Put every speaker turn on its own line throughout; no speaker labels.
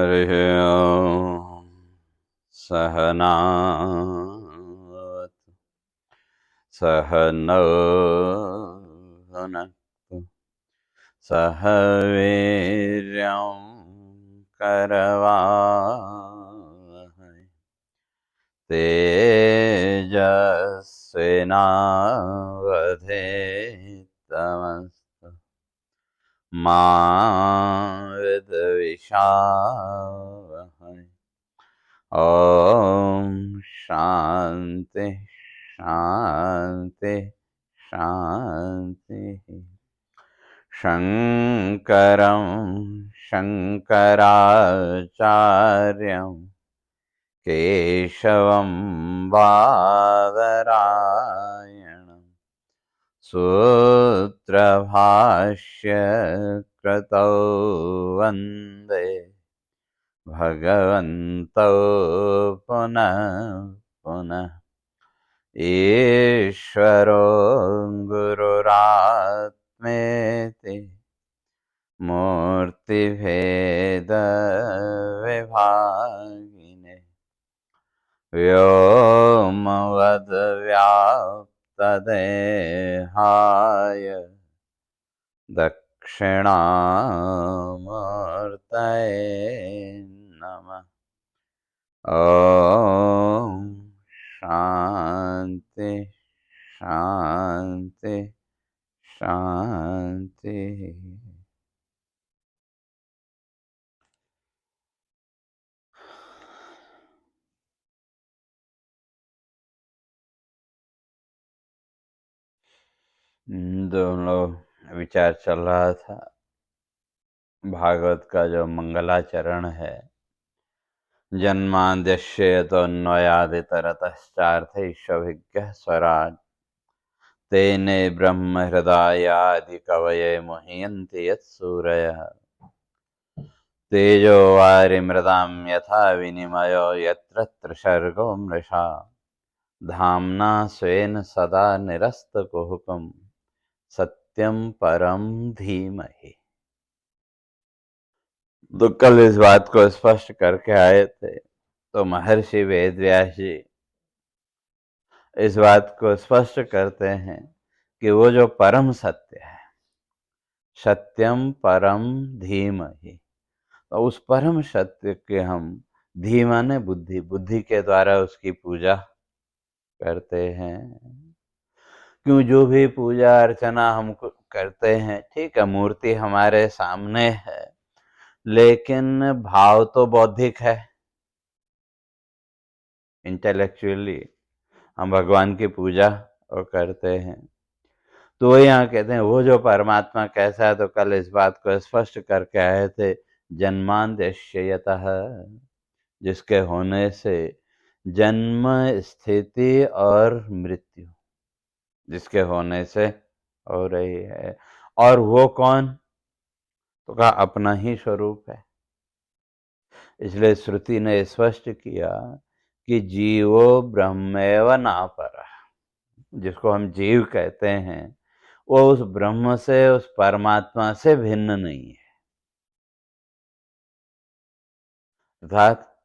हरिः ओम्। सहनावतु सहनौ भुनक्तु सह वीर्यं करवावहै तेजस्विनावधीतमस्तु मा विद्विषावहै। ओम शांति शांति शांति। शंकरं शंकराचार्यं केशवं बादरायणं सूत्रभाष्य कृतौ वन्दे भगवन्तौ पुनः पुनः। ईश्वरो गुरुरात्मेति मूर्तिभेदविभागिने व्योमवद्व्याप्तदेहाय दक्षिणामूर्तये नमः। ओम शांति शांति शांति। दोनों विचार चल रहा था भागवत का जो मंगलाचरण है। जन्माद्यस्य यतोऽन्वयादितरतश्चार्थैष्वभिज्ञः स्वराट् तेने ब्रह्म हृदयादि कवये मुह्यन्ति यत्सूरयः। तेजो वारिमृदां यथा विनिमयो यत्र त्रिसर्गो मृषा धाम्ना स्वेन सदा निरस्तकुहकं सत्यं परं धीमहि। तो कल इस बात को स्पष्ट करके आए थे, तो महर्षि वेदव्यास जी इस बात को स्पष्ट करते हैं कि वो जो परम सत्य है, सत्यम परम धीमहि, तो उस परम सत्य के हम धीमाने बुद्धि, बुद्धि के द्वारा उसकी पूजा करते हैं। क्यों जो भी पूजा अर्चना हम करते हैं, ठीक है, मूर्ति हमारे सामने है, लेकिन भाव तो बौद्धिक है। इंटेलेक्चुअली हम भगवान की पूजा और करते हैं। तो वो यहाँ कहते हैं वो जो परमात्मा कैसा है, तो कल इस बात को स्पष्ट करके आए थे। जन्माद्यस्य यतः, जिसके होने से जन्म स्थिति और मृत्यु जिसके होने से हो रही है। और वो कौन? तो कहा अपना ही स्वरूप है। इसलिए श्रुति ने स्पष्ट किया कि जीवो ब्रह्मेव नापरः, जिसको हम जीव कहते हैं वो उस ब्रह्म से, उस परमात्मा से भिन्न नहीं है। अर्थात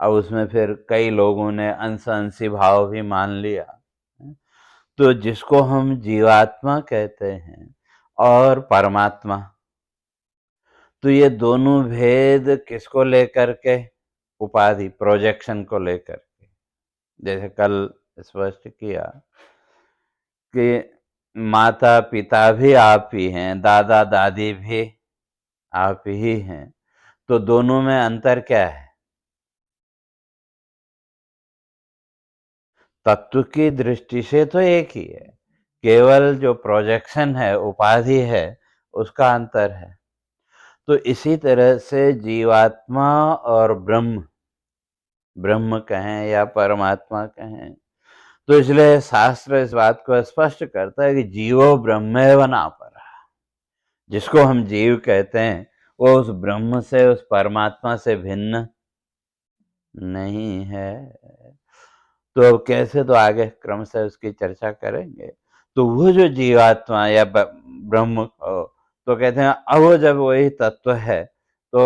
अब उसमें फिर कई लोगों ने अंश अंशी भाव भी मान लिया। तो जिसको हम जीवात्मा कहते हैं और परमात्मा, तो ये दोनों भेद किसको लेकर के? उपाधि, प्रोजेक्शन को लेकर के। जैसे कल स्पष्ट किया कि माता पिता भी आप ही हैं, दादा दादी भी आप ही हैं, तो दोनों में अंतर क्या है? तत्व की दृष्टि से तो एक ही है, केवल जो प्रोजेक्शन है, उपाधि है, उसका अंतर है। तो इसी तरह से जीवात्मा और ब्रह्म, ब्रह्म कहें या परमात्मा कहें, तो इसलिए शास्त्र इस बात को स्पष्ट करता है कि जीवो ब्रह्मेव नापरः, जिसको हम जीव कहते हैं वो उस ब्रह्म से, उस परमात्मा से भिन्न नहीं है। तो अब कैसे, तो आगे क्रम से उसकी चर्चा करेंगे। तो वो जो जीवात्मा या ब्रह्म, तो कहते हैं अब वो जब वही तत्व है तो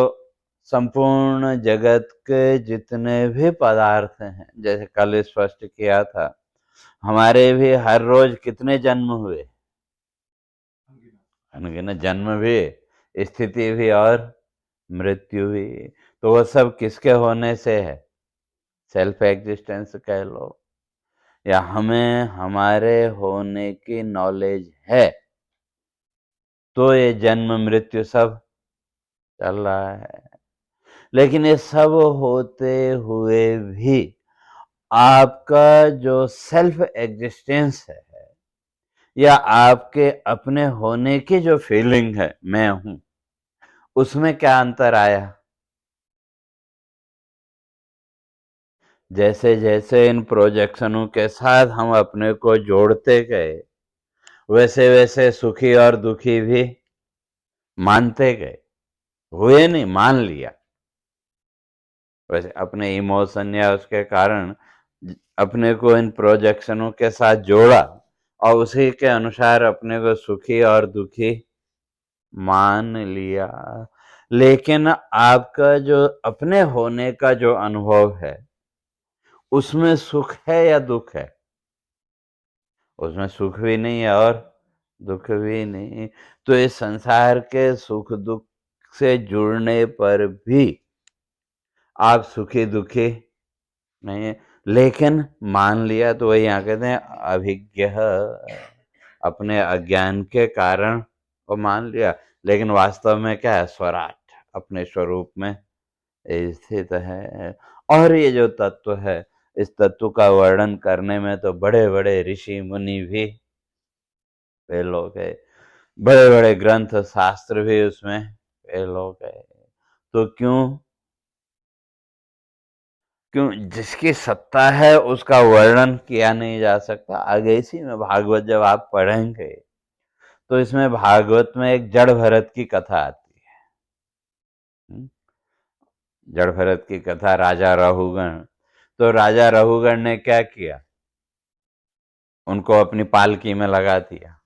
संपूर्ण जगत के जितने भी पदार्थ हैं, जैसे कल स्पष्ट किया था, हमारे भी हर रोज कितने जन्म हुए, अनगिनत जन्म भी, स्थिति भी और मृत्यु भी। तो वो सब किसके होने से है? सेल्फ एग्जिस्टेंस कह लो, या हमें हमारे होने की नॉलेज है, तो ये जन्म मृत्यु सब चल रहा है। लेकिन ये सब होते हुए भी आपका जो सेल्फ एग्जिस्टेंस है, या आपके अपने होने की जो फीलिंग है, मैं हूं, उसमें क्या अंतर आया? जैसे जैसे इन प्रोजेक्शनों के साथ हम अपने को जोड़ते गए, वैसे वैसे सुखी और दुखी भी मानते गए, हुए नहीं, मान लिया। वैसे अपने इमोशन या उसके कारण अपने को इन प्रोजेक्शनों के साथ जोड़ा, और उसी के अनुसार अपने को सुखी और दुखी मान लिया। लेकिन आपका जो अपने होने का जो अनुभव है, उसमें सुख है या दुख है? उसमें सुख भी नहीं है और दुख भी नहीं। तो इस संसार के सुख दुख से जुड़ने पर भी आप सुखी दुखी नहीं है, लेकिन मान लिया। तो वही यहाँ कहते हैं अभिज्ञ, अपने अज्ञान के कारण वो मान लिया, लेकिन वास्तव में क्या है? स्वराट, अपने स्वरूप में स्थित है। और ये जो तत्व है, इस तत्व का वर्णन करने में तो बड़े बड़े ऋषि मुनि भी फेल हो गए, बड़े बड़े ग्रंथ शास्त्र भी उसमें फेल हो गए। तो क्यों? जिसकी सत्ता है उसका वर्णन किया नहीं जा सकता। आगे इसी में भागवत जब आप पढ़ेंगे, तो इसमें भागवत में एक जड़ भरत की कथा आती है। जड़ भरत की कथा, राजा रहुगण। तो राजा रहुगण ने क्या किया? उनको अपनी पालकी में लगा दिया,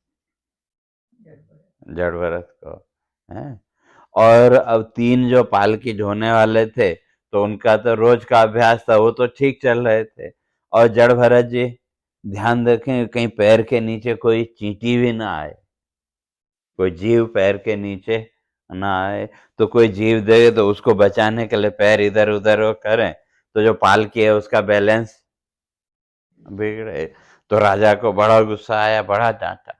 जड़ भरत को, है। और अब 3 जो पालकी ढोने वाले थे, तो उनका तो रोज का अभ्यास था, वो तो ठीक चल रहे थे। और जड़ भरत जी ध्यान रखें कहीं पैर के नीचे कोई चींटी भी ना आए, कोई जीव पैर के नीचे ना आए। तो कोई जीव दे तो उसको बचाने के लिए पैर इधर उधर वो करें, तो जो पालकी है उसका बैलेंस बिगड़े। तो राजा को बड़ा गुस्सा आया, बड़ा डांटा।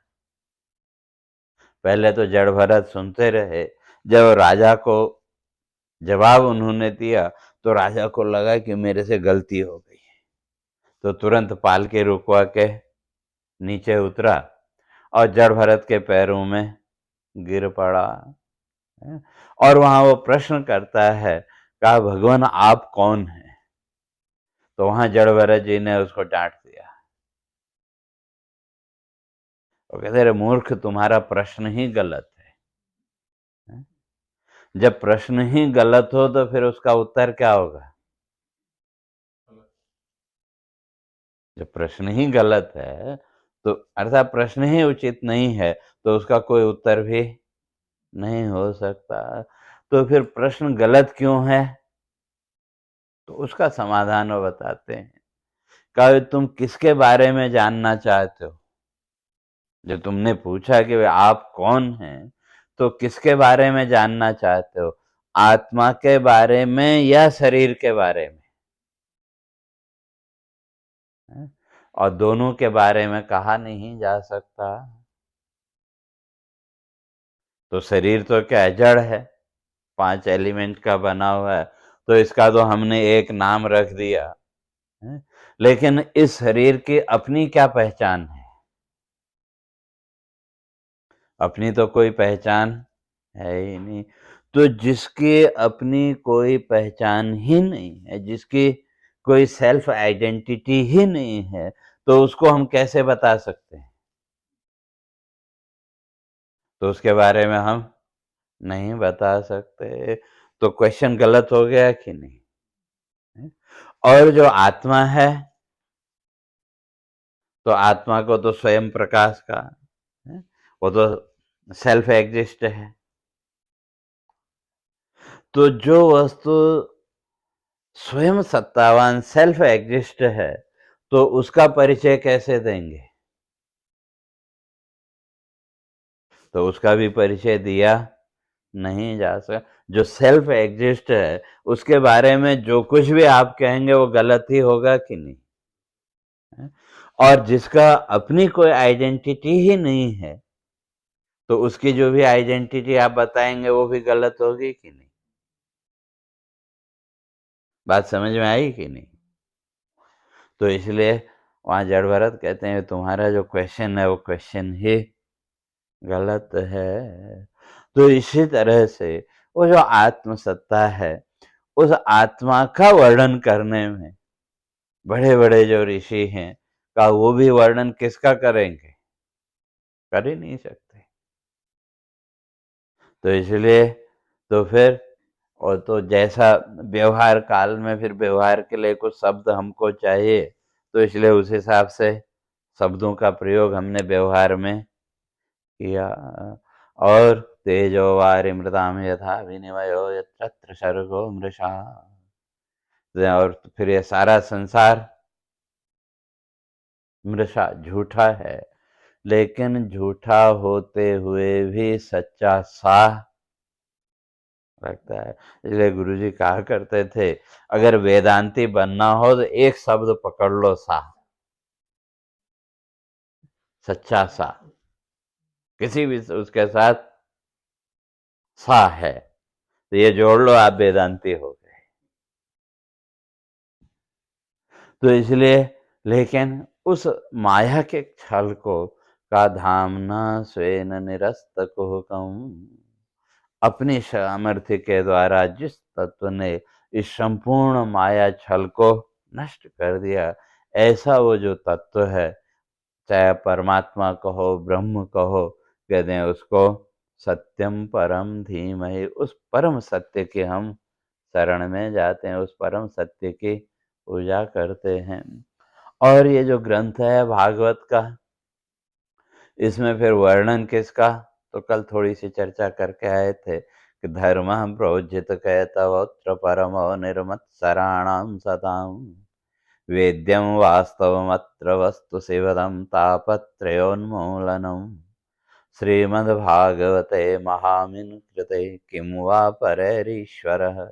पहले तो जड़ भरत सुनते रहे, जब राजा को जवाब उन्होंने दिया, तो राजा को लगा कि मेरे से गलती हो गई, तो तुरंत पालकी रुकवा के नीचे उतरा और जड़ भरत के पैरों में गिर पड़ा। और वहां वो प्रश्न करता है, कहा भगवान आप कौन हैं? तो वहां जड़ भरत जी ने उसको डांट दिया। वो कहते अरे मूर्ख, तुम्हारा प्रश्न ही गलत है। जब प्रश्न ही गलत हो तो फिर उसका उत्तर क्या होगा? जब प्रश्न ही गलत है, तो अर्थात प्रश्न ही उचित नहीं है, तो उसका कोई उत्तर भी नहीं हो सकता। तो फिर प्रश्न गलत क्यों है? तो उसका समाधान वो बताते हैं। कहा तुम किसके बारे में जानना चाहते हो? जब तुमने पूछा कि वे आप कौन हैं, तो किसके बारे में जानना चाहते हो? आत्मा के बारे में या शरीर के बारे में? और दोनों के बारे में कहा नहीं जा सकता। तो शरीर तो क्या है? जड़ है, 5 एलिमेंट का बना हुआ है, तो इसका तो हमने एक नाम रख दिया है। लेकिन इस शरीर की अपनी क्या पहचान है? अपनी तो कोई पहचान है ही नहीं। तो जिसकी अपनी कोई पहचान ही नहीं है, जिसकी कोई सेल्फ आइडेंटिटी ही नहीं है, तो उसको हम कैसे बता सकते हैं? तो उसके बारे में हम नहीं बता सकते। तो क्वेश्चन गलत हो गया कि नहीं? और जो आत्मा है, तो आत्मा को तो स्वयं प्रकाश का है, वो तो सेल्फ एग्जिस्ट है। तो जो वस्तु स्वयं सत्तावान सेल्फ एग्जिस्ट है, तो उसका परिचय कैसे देंगे? तो उसका भी परिचय दिया नहीं जा सकता। जो सेल्फ एग्जिस्ट है, उसके बारे में जो कुछ भी आप कहेंगे वो गलत ही होगा कि नहीं? और जिसका अपनी कोई आइडेंटिटी ही नहीं है, तो उसकी जो भी आइडेंटिटी आप बताएंगे वो भी गलत होगी कि नहीं? बात समझ में आई कि नहीं? तो इसलिए वहां जड़ भरत कहते हैं तुम्हारा जो क्वेश्चन है वो क्वेश्चन ही गलत है। तो इसी तरह से वो जो आत्म सत्ता है, उस आत्मा का वर्णन करने में बड़े बड़े जो ऋषि हैं का वो भी वर्णन किसका करेंगे? कर ही नहीं सकते। तो इसलिए तो फिर और तो जैसा व्यवहार काल में फिर व्यवहार के लिए कुछ शब्द हमको चाहिए, तो इसलिए उस हिसाब से शब्दों का प्रयोग हमने व्यवहार में किया। और तेजो वारिमृताम यथा विनिमयो यत्र सर्गो मृषा। और फिर ये सारा संसार मृषा झूठा है, लेकिन झूठा होते हुए भी सच्चा सा लगता है। इसलिए गुरुजी कहा करते थे अगर वेदांती बनना हो तो एक शब्द पकड़ लो, सा, सच्चा सा, किसी भी उसके साथ सा है तो ये जोड़ लो, आप वेदांती हो गए। तो इसलिए लेकिन उस माया के छल को का धामना स्वेन निरस्त कुहकम, अपनी सामर्थ्य के द्वारा जिस तत्व ने इस संपूर्ण माया छल को नष्ट कर दिया, ऐसा वो जो तत्व है, चाहे परमात्मा कहो ब्रह्म कहो, कहते हैं उसको सत्यम परम धीमहि। उस परम सत्य के हम शरण में जाते हैं, उस परम सत्य की पूजा करते हैं। और ये जो ग्रंथ है भागवत का, इसमें फिर वर्णन किसका, तो कल थोड़ी सी चर्चा करके आए थे कि धर्म प्रोज्झित कहतवत्र परमो निर्मत्सराणाम सताम वेद्यम वास्तवमत्र वस्तु शिवदम तापत्रयोन्मूलनम श्रीमद्भागवते महामिन कृते किं वा परैरीश्वरः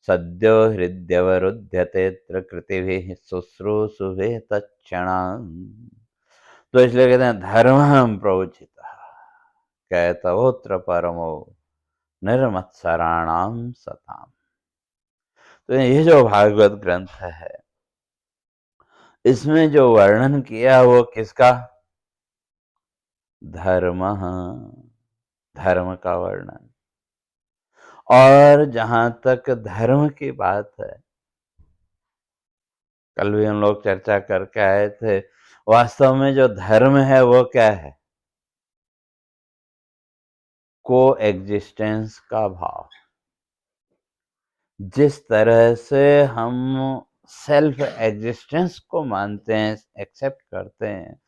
सद्यो हृद्यवरुध्यतेऽत्र कृतिभिः शुश्रूषुभिः तत्क्षणान्। तो इसलिए कहते हैं धर्म प्रोचित कहतवोत्र परमो निर्मत्सराणाम सताम। तो ये जो भागवत ग्रंथ है, इसमें जो वर्णन किया वो किसका? धर्म, धर्म का वर्णन। और जहां तक धर्म की बात है, कल भी हम लोग चर्चा करके आए थे, वास्तव में जो धर्म है वो क्या है? को एग्जिस्टेंस का भाव। जिस तरह से हम सेल्फ एग्जिस्टेंस को मानते हैं, एक्सेप्ट करते हैं,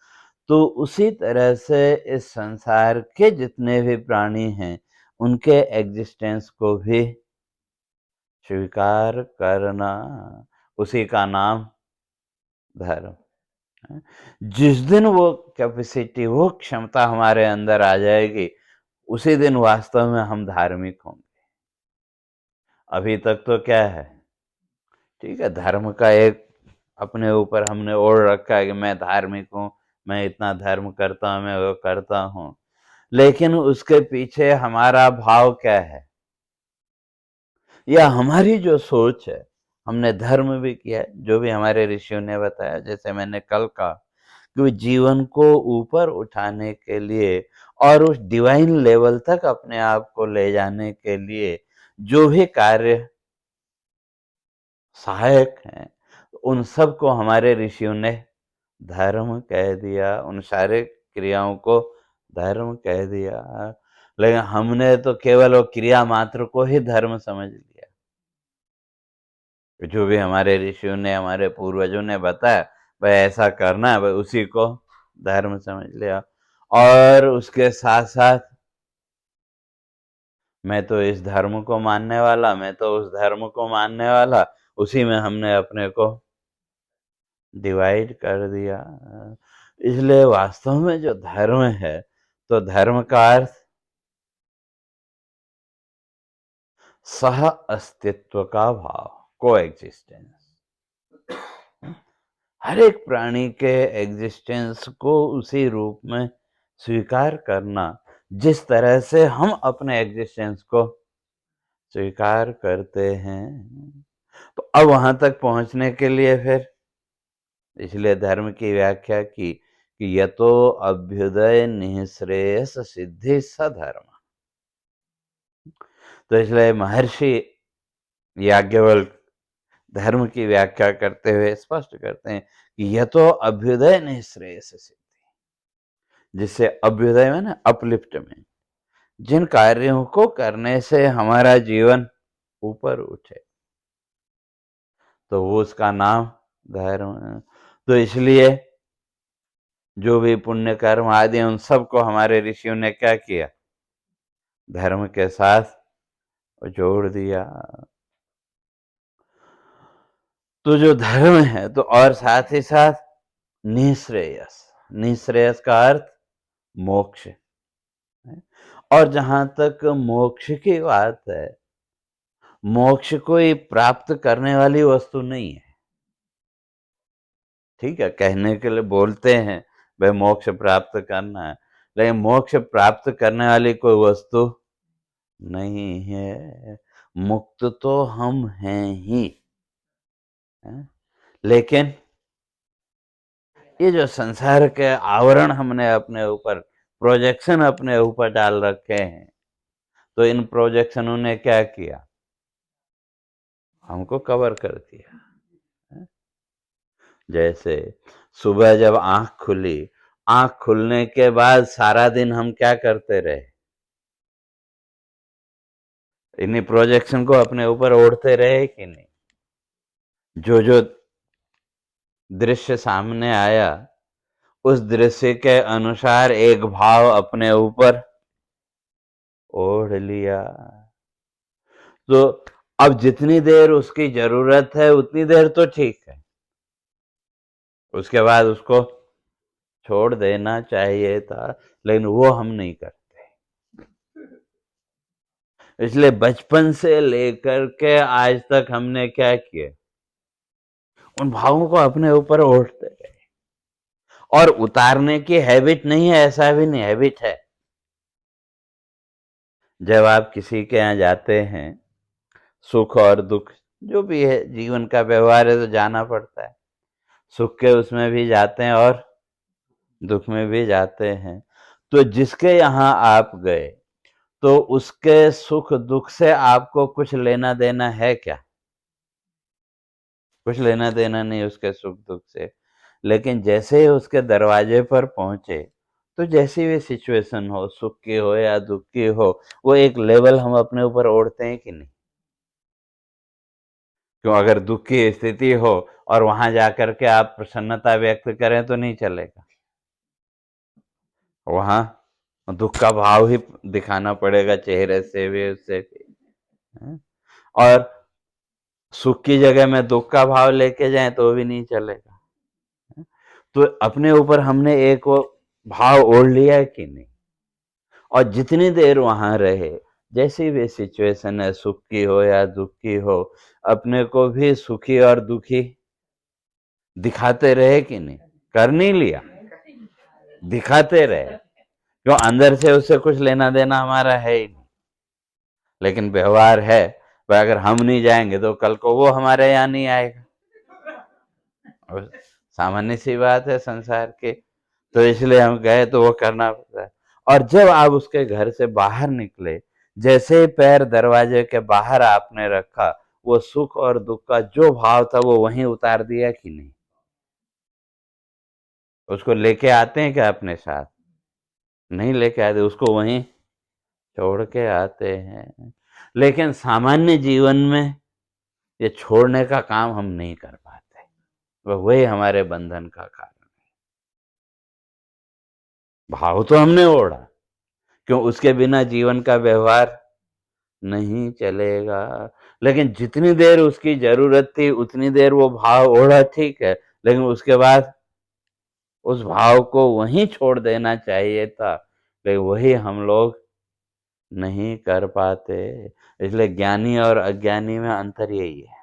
तो उसी तरह से इस संसार के जितने भी प्राणी हैं उनके एग्जिस्टेंस को भी स्वीकार करना, उसी का नाम धर्म है। जिस दिन वो कैपेसिटी, वो क्षमता हमारे अंदर आ जाएगी, उसी दिन वास्तव में हम धार्मिक होंगे। अभी तक तो क्या है, ठीक है, धर्म का एक अपने ऊपर हमने ओढ़ रखा है कि मैं धार्मिक हूँ, मैं इतना धर्म करता हूँ, मैं वो करता हूँ, लेकिन उसके पीछे हमारा भाव क्या है, या हमारी जो सोच है। हमने धर्म भी किया, जो भी हमारे ऋषियों ने बताया, जैसे मैंने कल कहा कि जीवन को ऊपर उठाने के लिए और उस डिवाइन लेवल तक अपने आप को ले जाने के लिए जो भी कार्य सहायक हैं, उन सब को हमारे ऋषियों ने धर्म कह दिया, उन सारे क्रियाओं को धर्म कह दिया। लेकिन हमने तो केवल वो क्रिया मात्र को ही धर्म समझ लिया। जो भी हमारे ऋषियों ने, हमारे पूर्वजों ने बताया भाई ऐसा करना है, भाई उसी को धर्म समझ लिया। और उसके साथ साथ मैं तो इस धर्म को मानने वाला, मैं तो उस धर्म को मानने वाला, उसी में हमने अपने को डिवाइड कर दिया। इसलिए वास्तव में जो धर्म है, तो धर्म का अर्थ सह अस्तित्व का भाव, को एग्जिस्टेंस। हर एक प्राणी के एग्जिस्टेंस को उसी रूप में स्वीकार करना जिस तरह से हम अपने एग्जिस्टेंस को स्वीकार करते हैं। तो अब वहां तक पहुंचने के लिए फिर इसलिए धर्म की व्याख्या की कि यतो अभ्युदय निःश्रेयस सिद्धि सधर्म। तो इसलिए महर्षि याज्ञवल्क्य धर्म की व्याख्या करते हुए स्पष्ट करते हैं कि यतो अभ्युदय निःश्रेयस सिद्धि, जिससे अभ्युदय में ना अपलिफ्टमेंट, जिन कार्यों को करने से हमारा जीवन ऊपर उठे, तो वो उसका नाम धर्म है। तो इसलिए जो भी पुण्य कर्म आदि उन सबको हमारे ऋषियों ने क्या किया, धर्म के साथ जोड़ दिया। तो जो धर्म है, तो और साथ ही साथ निःश्रेयस, निःश्रेयस का अर्थ मोक्ष। और जहां तक मोक्ष की बात है, मोक्ष कोई प्राप्त करने वाली वस्तु नहीं है। ठीक है, कहने के लिए बोलते हैं भाई मोक्ष प्राप्त करना है, लेकिन मोक्ष प्राप्त करने वाली कोई वस्तु नहीं है। मुक्त तो हम हैं ही है? लेकिन ये जो संसार के आवरण हमने अपने ऊपर, प्रोजेक्शन अपने ऊपर डाल रखे हैं, तो इन प्रोजेक्शनों ने क्या किया, हमको कवर कर दिया। जैसे सुबह जब आंख खुली, आंख खुलने के बाद सारा दिन हम क्या करते रहे, इन्हीं प्रोजेक्शन को अपने ऊपर ओढ़ते रहे कि नहीं। जो जो दृश्य सामने आया, उस दृश्य के अनुसार एक भाव अपने ऊपर ओढ़ लिया। तो अब जितनी देर उसकी जरूरत है उतनी देर तो ठीक है, उसके बाद उसको छोड़ देना चाहिए था, लेकिन वो हम नहीं करते। इसलिए बचपन से लेकर के आज तक हमने क्या किया, उन भावों को अपने ऊपर ओढ़ते गए। और उतारने की हैबिट नहीं है, ऐसा भी नहीं, हैबिट है। जब आप किसी के यहाँ जाते हैं, सुख और दुख जो भी है, जीवन का व्यवहार है, तो जाना पड़ता है। सुख के उसमें भी जाते हैं और दुख में भी जाते हैं। तो जिसके यहाँ आप गए, तो उसके सुख दुख से आपको कुछ लेना देना है क्या? कुछ लेना देना नहीं उसके सुख दुख से। लेकिन जैसे ही उसके दरवाजे पर पहुंचे, तो जैसी भी सिचुएशन हो, सुख की हो या दुख की हो, वो एक लेवल हम अपने ऊपर ओढ़ते हैं कि नहीं? क्यों, अगर दुख की स्थिति हो और वहां जाकर के आप प्रसन्नता व्यक्त करें तो नहीं चलेगा, वहां दुख का भाव ही दिखाना पड़ेगा चेहरे से भी, उससे भी। और सुख की जगह में दुख का भाव लेके जाएं तो भी नहीं चलेगा। तो अपने ऊपर हमने एक वो भाव ओढ़ लिया है कि नहीं? और जितनी देर वहां रहे, जैसी भी सिचुएशन है, सुख की हो या दुख की हो, अपने को भी सुखी और दुखी दिखाते रहे कि नहीं? कर नहीं लिया, दिखाते रहे, क्यों, अंदर से उससे कुछ लेना देना हमारा है ही नहीं। लेकिन व्यवहार है, भाई अगर हम नहीं जाएंगे तो कल को वो हमारे यहाँ नहीं आएगा, और सामान्य सी बात है संसार की। तो इसलिए हम गए तो वो करना पड़ता है। और जब आप उसके घर से बाहर निकले, जैसे ही पैर दरवाजे के बाहर आपने रखा, वो सुख और दुख का जो भाव था वो वहीं उतार दिया कि नहीं? उसको लेके आते हैं क्या अपने साथ? नहीं लेके आते, उसको वहीं छोड़ के आते हैं। लेकिन सामान्य जीवन में ये छोड़ने का काम हम नहीं कर पाते, वही हमारे बंधन का कारण है। भाव तो हमने ओढ़ा, क्यों, उसके बिना जीवन का व्यवहार नहीं चलेगा। लेकिन जितनी देर उसकी ज़रूरत थी उतनी देर वो भाव ओढ़ा, ठीक है, लेकिन उसके बाद उस भाव को वहीं छोड़ देना चाहिए था, लेकिन वही हम लोग नहीं कर पाते। इसलिए ज्ञानी और अज्ञानी में अंतर यही है।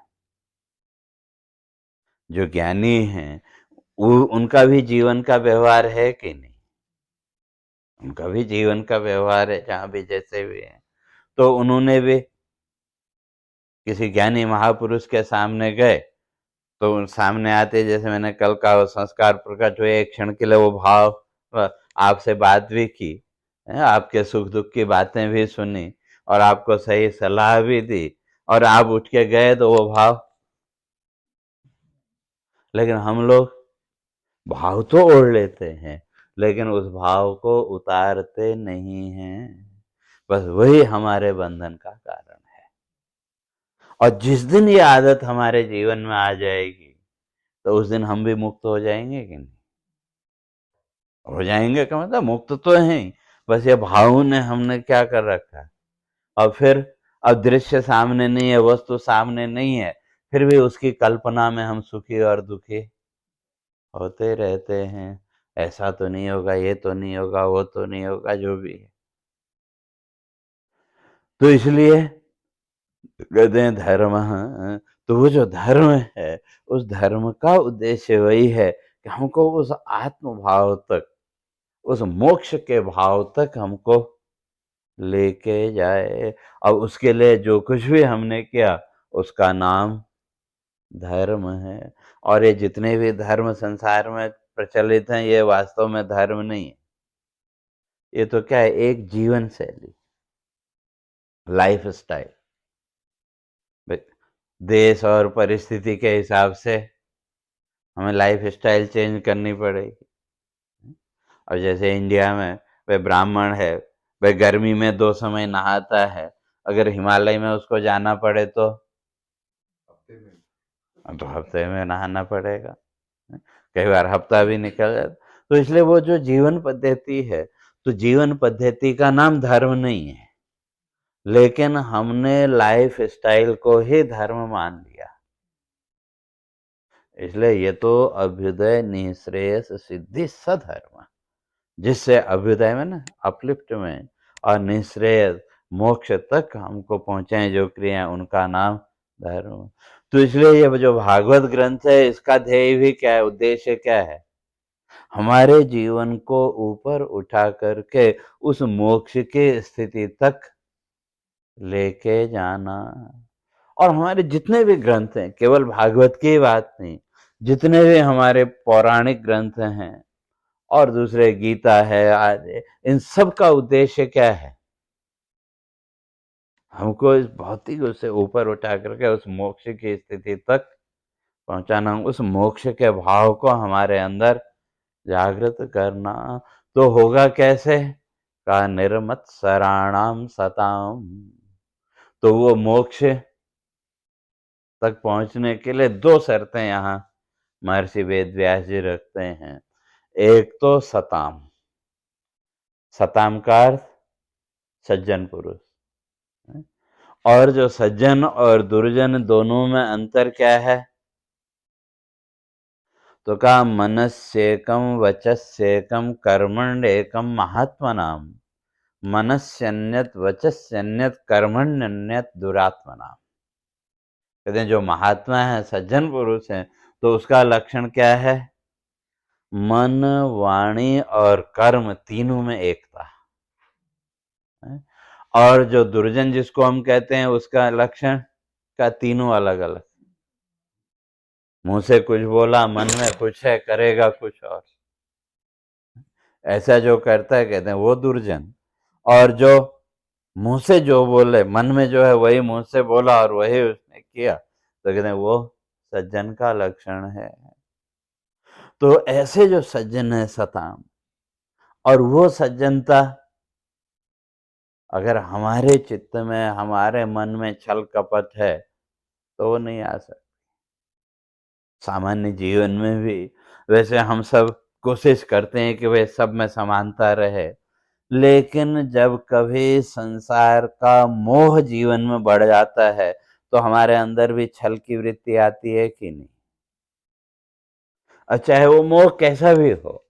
जो ज्ञानी हैं वो उनका भी जीवन का व्यवहार है कि नहीं? उनका भी जीवन का व्यवहार है, जहाँ भी जैसे भी है। तो उन्होंने भी किसी ज्ञानी महापुरुष के सामने गए, तो उन सामने आते, जैसे मैंने कल कहा, वो संस्कार प्रकट हुए, एक क्षण के लिए वो भाव, आपसे बात भी की, आपके सुख दुख की बातें भी सुनी और आपको सही सलाह भी दी, और आप उठ के गए तो वो भाव। लेकिन हम लोग भाव तो ओढ़ लेते हैं, लेकिन उस भाव को उतारते नहीं हैं। बस वही हमारे बंधन का कारण है। और जिस दिन ये आदत हमारे जीवन में आ जाएगी, तो उस दिन हम भी मुक्त हो जाएंगे कि नहीं? हो जाएंगे का मतलब मुक्त तो हैं ही, बस ये भाव ने हमने क्या कर रखा है। और फिर अब दृश्य सामने नहीं है, वस्तु सामने नहीं है, फिर भी उसकी कल्पना में हम सुखी और दुखी होते रहते हैं। ऐसा तो नहीं होगा, ये तो नहीं होगा, वो तो नहीं होगा, जो भी है। तो इसलिए कहते हैं धर्म। तो वो जो धर्म है, उस धर्म का उद्देश्य वही है कि हमको उस आत्म भाव तक, उस मोक्ष के भाव तक हमको लेके जाए। अब उसके लिए जो कुछ भी हमने किया, उसका नाम धर्म है। और ये जितने भी धर्म संसार में प्रचलित हैं, ये वास्तव में धर्म नहीं है। ये तो क्या है, एक जीवन शैली, लाइफ स्टाइल। देश और परिस्थिति के हिसाब से हमें लाइफ स्टाइल चेंज करनी पड़ेगी। और जैसे इंडिया में वह ब्राह्मण है, वह गर्मी में 2 समय नहाता है, अगर हिमालय में उसको जाना पड़े तो हफ्ते में नहाना पड़ेगा, कई बार हफ्ता भी निकल जाता। तो इसलिए वो जो जीवन पद्धति है, तो जीवन पद्धति का नाम धर्म नहीं है, लेकिन हमने लाइफ स्टाइल को ही धर्म मान लिया। इसलिए ये तो अभ्युदय निःश्रेयस सिद्धि सधर्म, जिससे अभ्युदय में ना अपलिफ्ट में, और निःश्रेयस मोक्ष तक हमको पहुंचे जो क्रिया, उनका नाम धर्म। तो इसलिए ये जो भागवत ग्रंथ है, इसका ध्येय भी क्या है, उद्देश्य क्या है? हमारे जीवन को ऊपर उठा करके उस मोक्ष की स्थिति तक लेके जाना। और हमारे जितने भी ग्रंथ हैं, केवल भागवत की बात नहीं, जितने भी हमारे पौराणिक ग्रंथ हैं और दूसरे गीता है आदि, इन सब का उद्देश्य क्या है? हमको इस भौतिक से ऊपर उठा करके उस मोक्ष की स्थिति तक पहुंचाना, उस मोक्ष के भाव को हमारे अंदर जागृत करना। तो होगा कैसे? का निर्मत्सराणाम सताम। तो वो मोक्ष तक पहुंचने के लिए 2 शर्तें यहाँ महर्षि वेद व्यास जी रखते हैं। एक तो सताम, सताम का अर्थ सज्जन पुरुष, और जो सज्जन और दुर्जन दोनों में अंतर क्या है? तो कहा मनस्येकम वचस्येकम कर्मण्येकम महात्मनाम, मनस्यन्यत वचस्यन्यत कर्मण्यन्यत दुरात्मनाम। कहते हैं जो महात्मा है, सज्जन पुरुष है, तो उसका लक्षण क्या है? मन, वाणी और कर्म तीनों में एकता। और जो दुर्जन जिसको हम कहते हैं, उसका लक्षण का तीनों अलग अलग, मुंह से कुछ बोला, मन में कुछ है, करेगा कुछ और। ऐसा जो करता है, कहते हैं वो दुर्जन। और जो मुंह से जो बोले, मन में जो है वही मुंह से बोला और वही उसने किया, तो कहते हैं वो सज्जन का लक्षण है। तो ऐसे जो सज्जन है सताम, और वो सज्जनता अगर हमारे चित्त में, हमारे मन में छल कपट है, तो वो नहीं आ सकती। सामान्य जीवन में भी वैसे हम सब कोशिश करते हैं कि वे सब में समानता रहे, लेकिन जब कभी संसार का मोह जीवन में बढ़ जाता है तो हमारे अंदर भी छल की वृत्ति आती है कि नहीं? और चाहे वो मोह कैसा भी हो,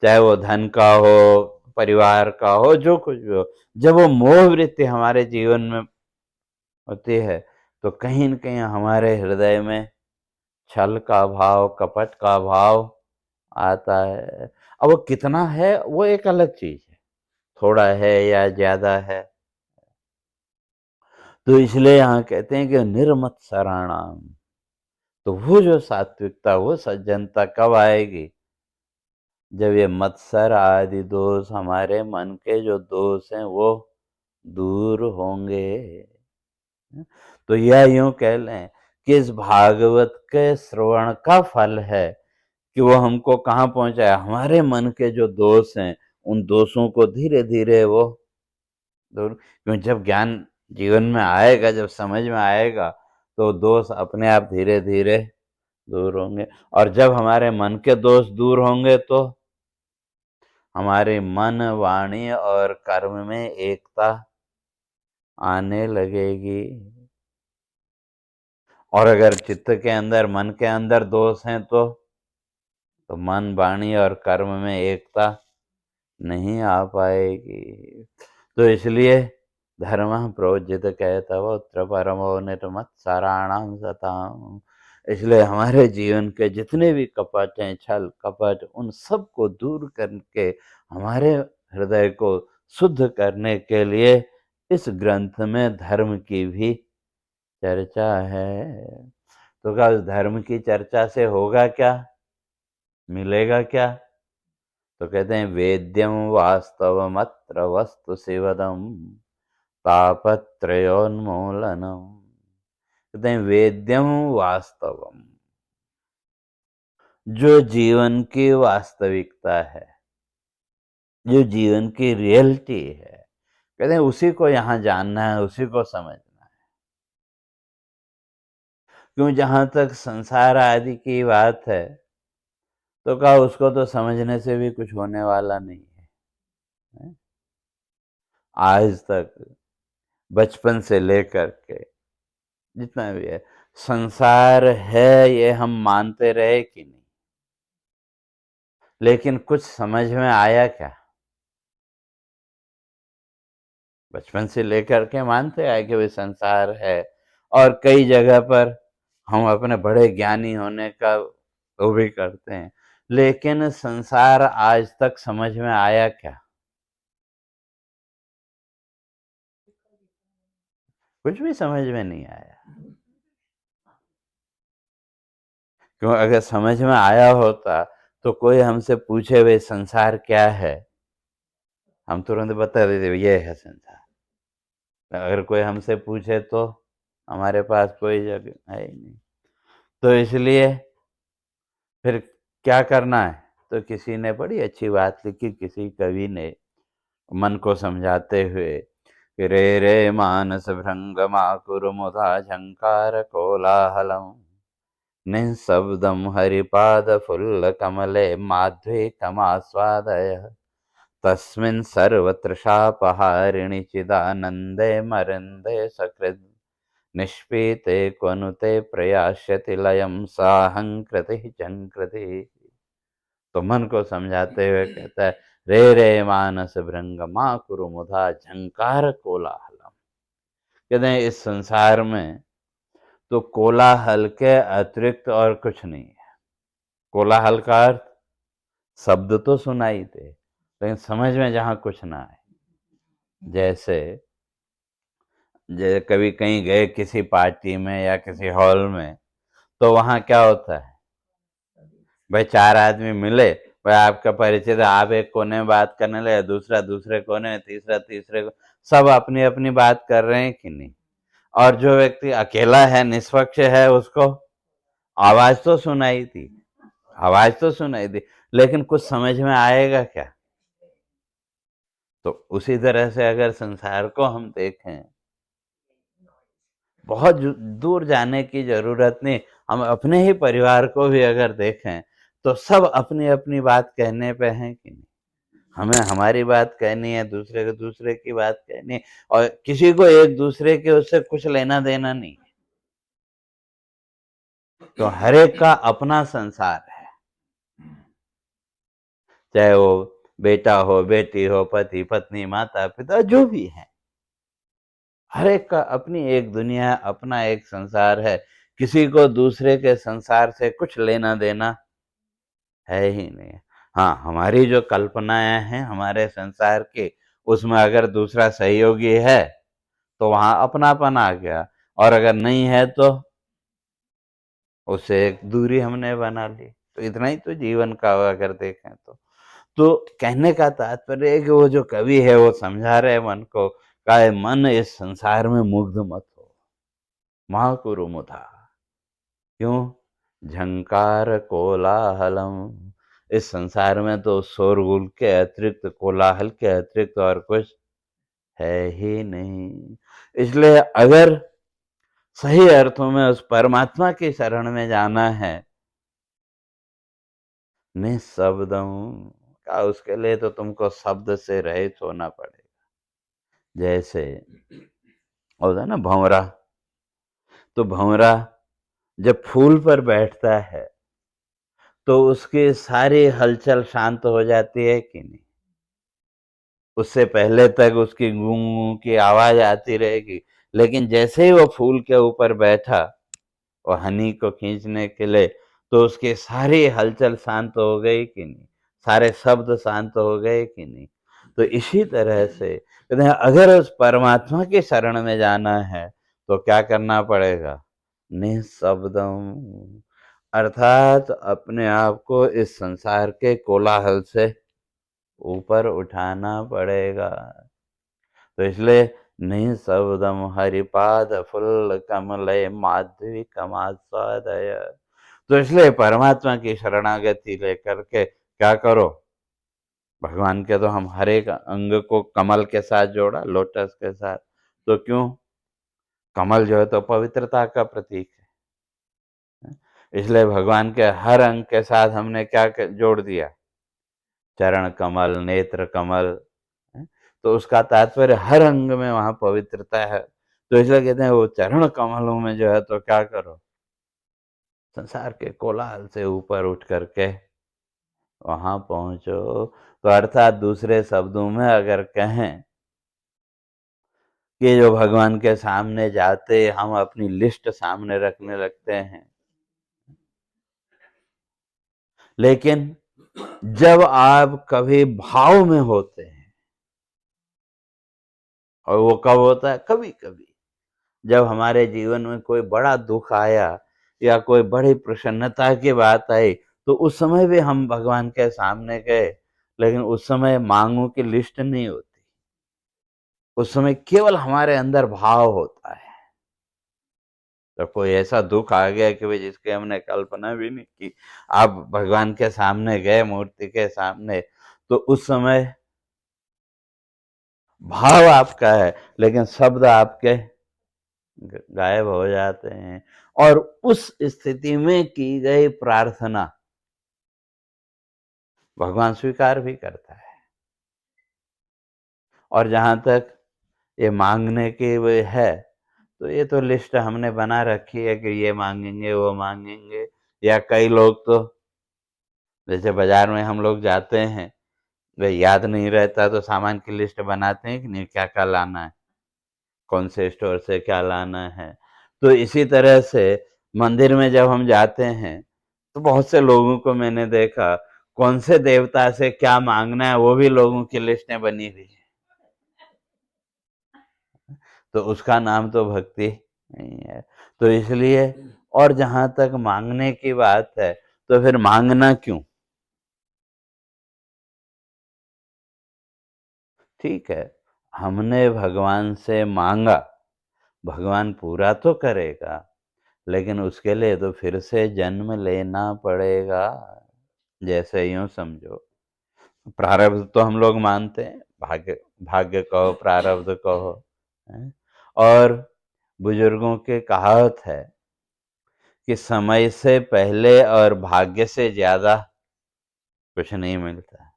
चाहे वो धन का हो, परिवार का हो, जो कुछ भी हो, जब वो मोह वृत्ति हमारे जीवन में होती है तो कहीं न कहीं हमारे हृदय में छल का भाव, कपट का भाव आता है। अब वो कितना है वो एक अलग चीज़ है, थोड़ा है या ज़्यादा है। तो इसलिए यहाँ कहते हैं कि निर्मत्सराणाम, तो वो जो सात्विकता, वो सज्जनता कब आएगी? जब ये मत्सर आदि दोष, हमारे मन के जो दोष हैं वो दूर होंगे। तो यह यूं कह लें कि इस भागवत के श्रवण का फल है कि वो हमको कहाँ पहुंचाया, हमारे मन के जो दोष हैं उन दोषों को धीरे धीरे वो दूर, क्योंकि जब ज्ञान जीवन में आएगा, जब समझ में आएगा तो दोष अपने आप धीरे धीरे दूर होंगे। और जब हमारे मन के दोष दूर होंगे तो हमारे मन, वाणी और कर्म में एकता आने लगेगी। और अगर चित्त के अंदर, मन के अंदर दोष हैं तो मन, वाणी और कर्म में एकता नहीं आ पाएगी। तो इसलिए धर्म प्रोज्झित कहतवोत्र परमो निर्मत्सराणां सताम्। इसलिए हमारे जीवन के जितने भी कपट हैं, छल कपट, उन सब को दूर करके हमारे हृदय को शुद्ध करने के लिए इस ग्रंथ में धर्म की भी चर्चा है। तो क्या उस धर्म की चर्चा से होगा क्या, मिलेगा क्या? तो कहते हैं वेद्यम वास्तवमत्र वस्तु शिवदम तापत्रयोन्मूलनम। कहते हैं वेद्यम वास्तवम, जो जीवन की वास्तविकता है, जो जीवन की रियलिटी है, कहते हैं उसी को यहाँ जानना है, उसी को समझना है। क्यों, जहां तक संसार आदि की बात है तो कहा उसको तो समझने से भी कुछ होने वाला नहीं है। आज तक बचपन से लेकर के जितना भी है, संसार है ये हम मानते रहे कि नहीं, लेकिन कुछ समझ में आया क्या? बचपन से लेकर के मानते आए कि वे संसार है, और कई जगह पर हम अपने बड़े ज्ञानी होने का वो भी करते हैं, लेकिन संसार आज तक समझ में आया क्या? कुछ भी समझ में नहीं आया। क्यों, अगर समझ में आया होता तो कोई हमसे पूछे वे संसार क्या है, हम तुरंत बता देते ये है संसार। अगर कोई हमसे पूछे तो हमारे पास कोई जगह है ही नहीं। तो इसलिए फिर क्या करना है? तो किसी ने बड़ी अच्छी बात लिखी, किसी कवि ने मन को समझाते हुए कि रे रे मानस भृंगमा कुरु मुधा झंकार कोलाहलम निःशब्दं हरिपादफुल्लकमले माध्वीकमास्वादय तस्मिन् सर्वतृषापहारिणि चिदानन्दे मरिन्दे सकृद् निष्पीते क्वनु ते प्रयास्यति लयं साहंकृतिः चंकृतिः। तो मन को समझाते हुए कहता है रे रे मानस भृंग मा कुरु मुधा झंकार कोलाहलम। कहते हैं इस संसार में तो कोलाहल के अतिरिक्त और कुछ नहीं है। कोलाहल का अर्थ शब्द तो सुनाई दे लेकिन समझ में जहाँ कुछ ना आए। जैसे कभी कहीं गए किसी पार्टी में या किसी हॉल में, तो वहाँ क्या होता है, भाई चार आदमी मिले, भाई आपका परिचित, आप एक कोने में बात करने लगे, दूसरा दूसरे कोने में, तीसरा तीसरे को, सब अपनी अपनी बात कर रहे हैं कि नहीं? और जो व्यक्ति अकेला है, निष्पक्ष है, उसको आवाज तो सुनाई थी, आवाज तो सुनाई दी, लेकिन कुछ समझ में आएगा क्या? तो उसी तरह से अगर संसार को हम देखें, बहुत दूर जाने की जरूरत नहीं, हम अपने ही परिवार को भी अगर देखें तो सब अपनी अपनी बात कहने पे हैं कि नहीं? हमें हमारी बात कहनी है, दूसरे को दूसरे की बात कहनी है, और किसी को एक दूसरे के उससे कुछ लेना देना नहीं है। तो हर एक का अपना संसार है, चाहे वो बेटा हो, बेटी हो, पति पत्नी, माता पिता, जो भी है, हर एक का अपनी एक दुनिया है, अपना एक संसार है। किसी को दूसरे के संसार से कुछ लेना देना है ही नहीं। हाँ, हमारी जो कल्पनाएं हैं हमारे संसार की, उसमें अगर दूसरा सहयोगी है तो वहां अपनापन आ गया, और अगर नहीं है तो उससे एक दूरी हमने बना ली। तो इतना ही तो जीवन का हो, अगर देखें तो कहने का तात्पर्य है कि वो जो कवि है वो समझा रहे मन को, काहे मन इस संसार में मुग्ध मत हो, महाकुरु मुधा। क्यों? झंकार कोलाहलम, इस संसार में तो शोरगुल के अतिरिक्त, कोलाहल के अतिरिक्त और कुछ है ही नहीं। इसलिए अगर सही अर्थों में उस परमात्मा की शरण में जाना है, निशब्दम का, उसके लिए तो तुमको शब्द से रहित होना पड़ेगा। जैसे होता है ना भंवरा, तो भंवरा जब फूल पर बैठता है तो उसकी सारी हलचल शांत हो जाती है कि नहीं? उससे पहले तक उसकी गूं गूं की आवाज आती रहेगी, लेकिन जैसे ही वो फूल के ऊपर बैठा और हनी को खींचने के लिए, तो उसकी सारी हलचल शांत हो गई कि नहीं? सारे शब्द शांत हो गए कि नहीं? तो इसी तरह से कहते हैं अगर उस परमात्मा की शरण में जाना है तो क्या करना पड़ेगा? निःशब्दम, अर्थात अपने आप को इस संसार के कोलाहल से ऊपर उठाना पड़ेगा। तो इसलिए निःशब्दम हरिपाद फुल्ल कमलय माधवी कमास्वादय। तो इसलिए परमात्मा की शरणागति लेकर के क्या करो? भगवान के तो हम हर एक अंग को कमल के साथ जोड़ा, लोटस के साथ। तो क्यों? कमल जो है तो पवित्रता का प्रतीक है। इसलिए भगवान के हर अंग के साथ हमने क्या जोड़ दिया? चरण कमल, नेत्र कमल। तो उसका तात्पर्य हर अंग में वहां पवित्रता है। तो इसलिए कहते हैं वो चरण कमलों में जो है तो क्या करो? संसार के कोलाहल से ऊपर उठ करके वहां पहुंचो। तो अर्थात दूसरे शब्दों में अगर कहें कि जो भगवान के सामने जाते हम अपनी लिस्ट सामने रखने लगते हैं, लेकिन जब आप कभी भाव में होते हैं, और वो कब होता है? कभी कभी जब हमारे जीवन में कोई बड़ा दुख आया या कोई बड़ी प्रसन्नता की बात आई, तो उस समय भी हम भगवान के सामने गए, लेकिन उस समय मांगों की लिस्ट नहीं होती। उस समय केवल हमारे अंदर भाव होता है। तो कोई ऐसा दुख आ गया कि भाई जिसकी हमने कल्पना भी नहीं की, आप भगवान के सामने गए, मूर्ति के सामने, तो उस समय भाव आपका है लेकिन शब्द आपके गायब हो जाते हैं। और उस स्थिति में की गई प्रार्थना भगवान स्वीकार भी करता है। और जहां तक ये मांगने की वो है, तो ये तो लिस्ट हमने बना रखी है कि ये मांगेंगे, वो मांगेंगे। या कई लोग तो जैसे बाजार में हम लोग जाते हैं, वे याद नहीं रहता तो सामान की लिस्ट बनाते हैं कि नहीं, क्या क्या लाना है, कौन से स्टोर से क्या लाना है। तो इसी तरह से मंदिर में जब हम जाते हैं तो बहुत से लोगों को मैंने देखा, कौन से देवता से क्या मांगना है वो भी लोगों की लिस्टें बनी हुई है। तो उसका नाम तो भक्ति नहीं है। तो इसलिए, और जहां तक मांगने की बात है, तो फिर मांगना क्यों? ठीक है, हमने भगवान से मांगा, भगवान पूरा तो करेगा, लेकिन उसके लिए तो फिर से जन्म लेना पड़ेगा। जैसे यूं समझो, प्रारब्ध तो हम लोग मानते हैं, भाग्य भाग्य कहो, प्रारब्ध कहो, हैं? और बुजुर्गों की कहावत है कि समय से पहले और भाग्य से ज्यादा कुछ नहीं मिलता।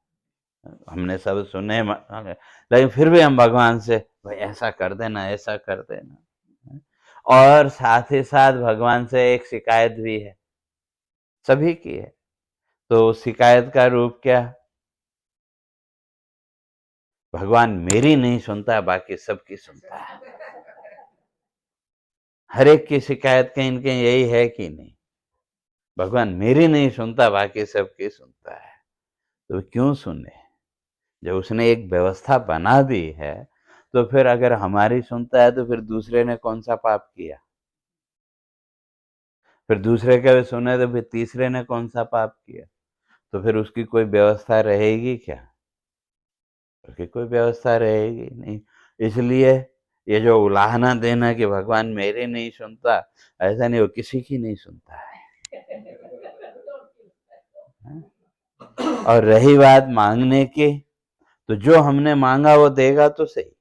हमने सब सुने, लेकिन फिर भी हम भगवान से भाई ऐसा कर देना, ऐसा कर देना। और साथ ही साथ भगवान से एक शिकायत भी है, सभी की है। तो शिकायत का रूप क्या? भगवान मेरी नहीं सुनता, बाकी सबकी सुनता है। हर एक की शिकायत कहीं न कहीं यही है कि नहीं, भगवान मेरी नहीं सुनता, बाकी सबकी सुनता है। तो क्यों सुने? जब उसने एक व्यवस्था बना दी है, तो फिर अगर हमारी सुनता है तो फिर दूसरे ने कौन सा पाप किया? फिर दूसरे का भी सुने तो फिर तीसरे ने कौन सा पाप किया? तो फिर उसकी कोई व्यवस्था रहेगी क्या? उसकी कोई व्यवस्था रहेगी नहीं। इसलिए ये जो उलाहना देना कि भगवान मेरी नहीं सुनता, ऐसा नहीं, वो किसी की नहीं सुनता है। और रही बात मांगने की, तो जो हमने मांगा वो देगा तो सही,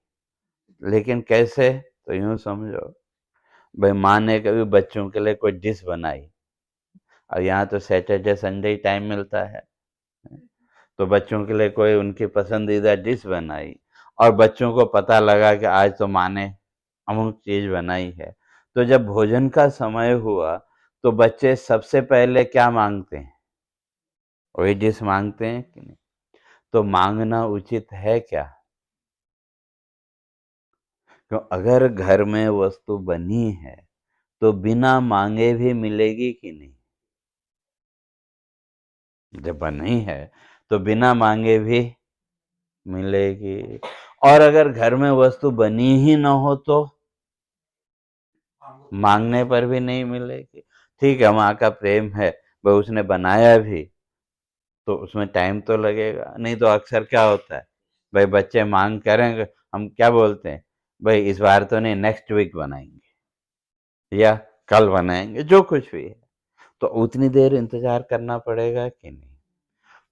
लेकिन कैसे? तो यूं समझो, भाई माँ ने कभी बच्चों के लिए कोई डिश बनाई, और यहाँ तो सैटरडे संडे टाइम मिलता है, तो बच्चों के लिए कोई उनकी पसंदीदा डिश बनाई, और बच्चों को पता लगा कि आज तो माँ ने अमुक चीज बनाई है, तो जब भोजन का समय हुआ तो बच्चे सबसे पहले क्या मांगते हैं? वही डिश मांगते हैं कि नहीं? तो मांगना उचित है क्या? तो अगर घर में वस्तु बनी है तो बिना मांगे भी मिलेगी कि नहीं? जब बनी है तो बिना मांगे भी मिलेगी। और अगर घर में वस्तु बनी ही ना हो तो मांगने पर भी नहीं मिलेगी। ठीक है, माँ का प्रेम है, भाई उसने बनाया भी, तो उसमें टाइम तो लगेगा। नहीं तो अक्सर क्या होता है, भाई बच्चे मांग करेंगे, हम क्या बोलते हैं, भाई इस बार तो नहीं, नेक्स्ट वीक बनाएंगे या कल बनाएंगे, जो कुछ भी है। तो उतनी देर इंतजार करना पड़ेगा कि नहीं?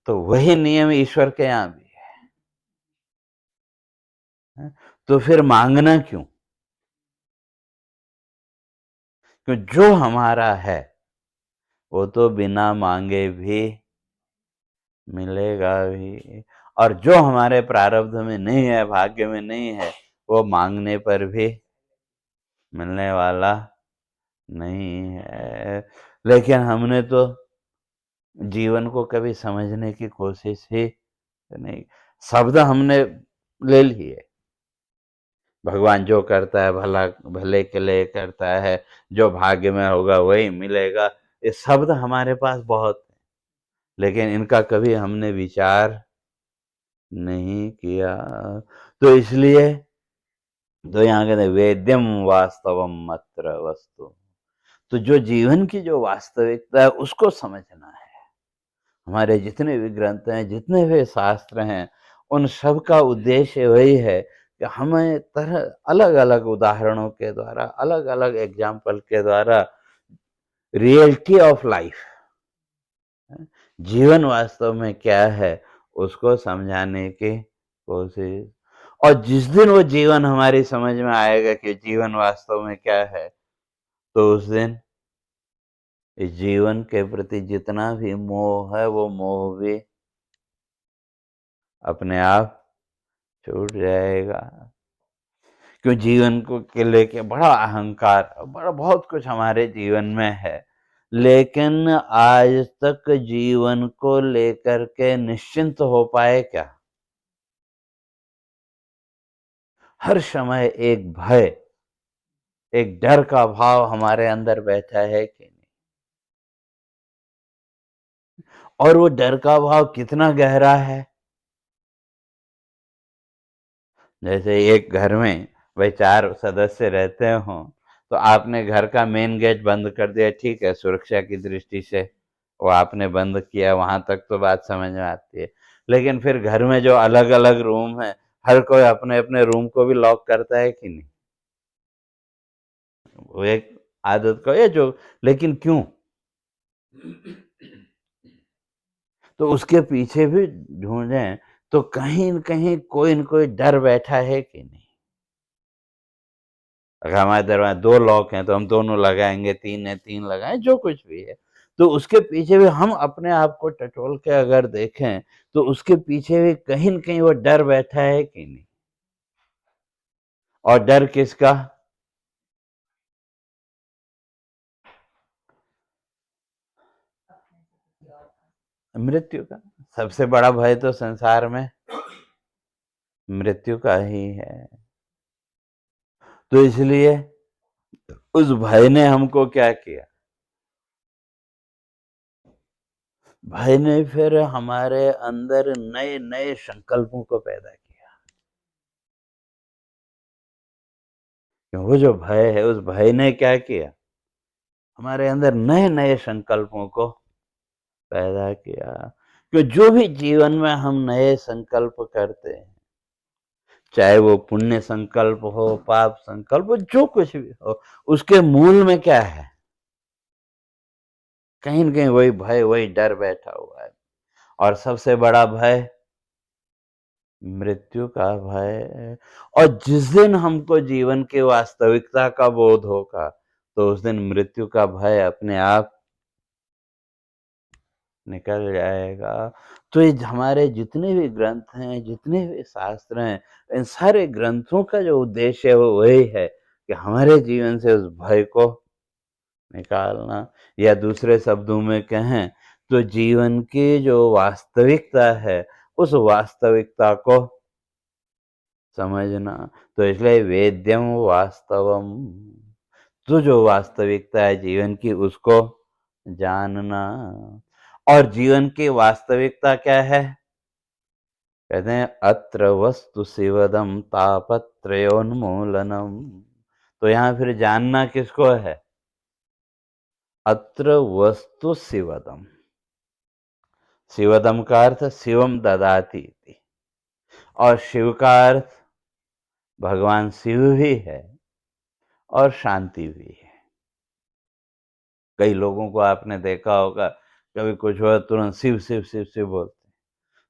तो वही नियम ईश्वर के यहाँ भी है। तो फिर मांगना क्यों? क्यों, जो हमारा है वो तो बिना मांगे भी मिलेगा भी, और जो हमारे प्रारब्ध में नहीं है, भाग्य में नहीं है, वो मांगने पर भी मिलने वाला नहीं है। लेकिन हमने तो जीवन को कभी समझने की कोशिश ही नहीं। शब्द हमने ले लिए, भगवान जो करता है भला भले के लिए करता है, जो भाग्य में होगा वही मिलेगा। ये शब्द हमारे पास बहुत है, लेकिन इनका कभी हमने विचार नहीं किया। तो इसलिए तो यहाँ कहते हैं वेद्यम वास्तवम अत्र वस्तु। तो जो जीवन की जो वास्तविकता है उसको समझना है। हमारे जितने भी ग्रंथ हैं, जितने भी शास्त्र हैं, उन सब का उद्देश्य वही है कि हमें तरह अलग अलग उदाहरणों के द्वारा, अलग अलग एग्जाम्पल के द्वारा रियलिटी ऑफ लाइफ, जीवन वास्तव में क्या है, उसको समझाने की कोशिश। और जिस दिन वो जीवन हमारी समझ में आएगा कि जीवन वास्तव में क्या है, तो उस दिन इस जीवन के प्रति जितना भी मोह है, वो मोह भी अपने आप छूट जाएगा। क्यों, जीवन को के लेके बड़ा अहंकार, बड़ा बहुत कुछ हमारे जीवन में है, लेकिन आज तक जीवन को लेकर के निश्चिंत हो पाए क्या? हर समय एक भय, एक डर का भाव हमारे अंदर बैठा है कि नहीं? और वो डर का भाव कितना गहरा है? जैसे एक घर में भाई 4 सदस्य रहते हों, तो आपने घर का मेन गेट बंद कर दिया, ठीक है, सुरक्षा की दृष्टि से वो आपने बंद किया, वहां तक तो बात समझ में आती है। लेकिन फिर घर में जो अलग अलग रूम है, हर कोई अपने अपने रूम को भी लॉक करता है कि नहीं? वो एक आदत का है जो, लेकिन क्यों? तो उसके पीछे भी ढूंढें तो कहीं न कहीं कोई न कोई डर बैठा है कि नहीं? अगर हमारे दरवाजे 2 लॉक हैं तो हम दोनों लगाएंगे, 3 है 3 लगाएं, जो कुछ भी है। तो उसके पीछे भी हम अपने आप को टटोल के अगर देखें, तो उसके पीछे भी कहीं न कहीं वो डर बैठा है कि नहीं? और डर किसका? मृत्यु का। सबसे बड़ा भय तो संसार में मृत्यु का ही है। तो इसलिए उस भय ने हमको क्या किया? भय ने फिर हमारे अंदर नए-नए संकल्पों को पैदा किया। वो जो भय है, उस भय ने क्या किया? हमारे अंदर नए-नए संकल्पों को पैदा किया। कि जो भी जीवन में हम नए संकल्प करते हैं, चाहे वो पुण्य संकल्प हो, पाप संकल्प हो, जो कुछ भी हो, उसके मूल में क्या है? कहीं न कहीं वही भय, वही डर बैठा हुआ है। और सबसे बड़ा भय मृत्यु का भय है। और जिस दिन हमको जीवन की वास्तविकता का बोध होगा, तो उस दिन मृत्यु का भय अपने आप निकल जाएगा। तो ये हमारे जितने भी ग्रंथ हैं, जितने भी शास्त्र हैं, इन सारे ग्रंथों का जो उद्देश्य है वो वही है कि हमारे जीवन से उस भय को निकालना, या दूसरे शब्दों में कहें तो जीवन की जो वास्तविकता है, उस वास्तविकता को समझना। तो इसलिए वेद्यम वास्तवम, तो जो वास्तविकता है जीवन की, उसको जानना। और जीवन की वास्तविकता क्या है? कहते हैं अत्र वस्तु शिवदम तापत्रयोन्मूलनम। तो यहाँ फिर जानना किसको है? अत्र वस्तु शिवदम। शिवदम का अर्थ शिवम ददाति, और शिव का अर्थ भगवान शिव भी है और शांति भी है। कई लोगों को आपने देखा होगा, कभी कुछ हुआ तुरंत शिव शिव शिव शिव बोलते हैं,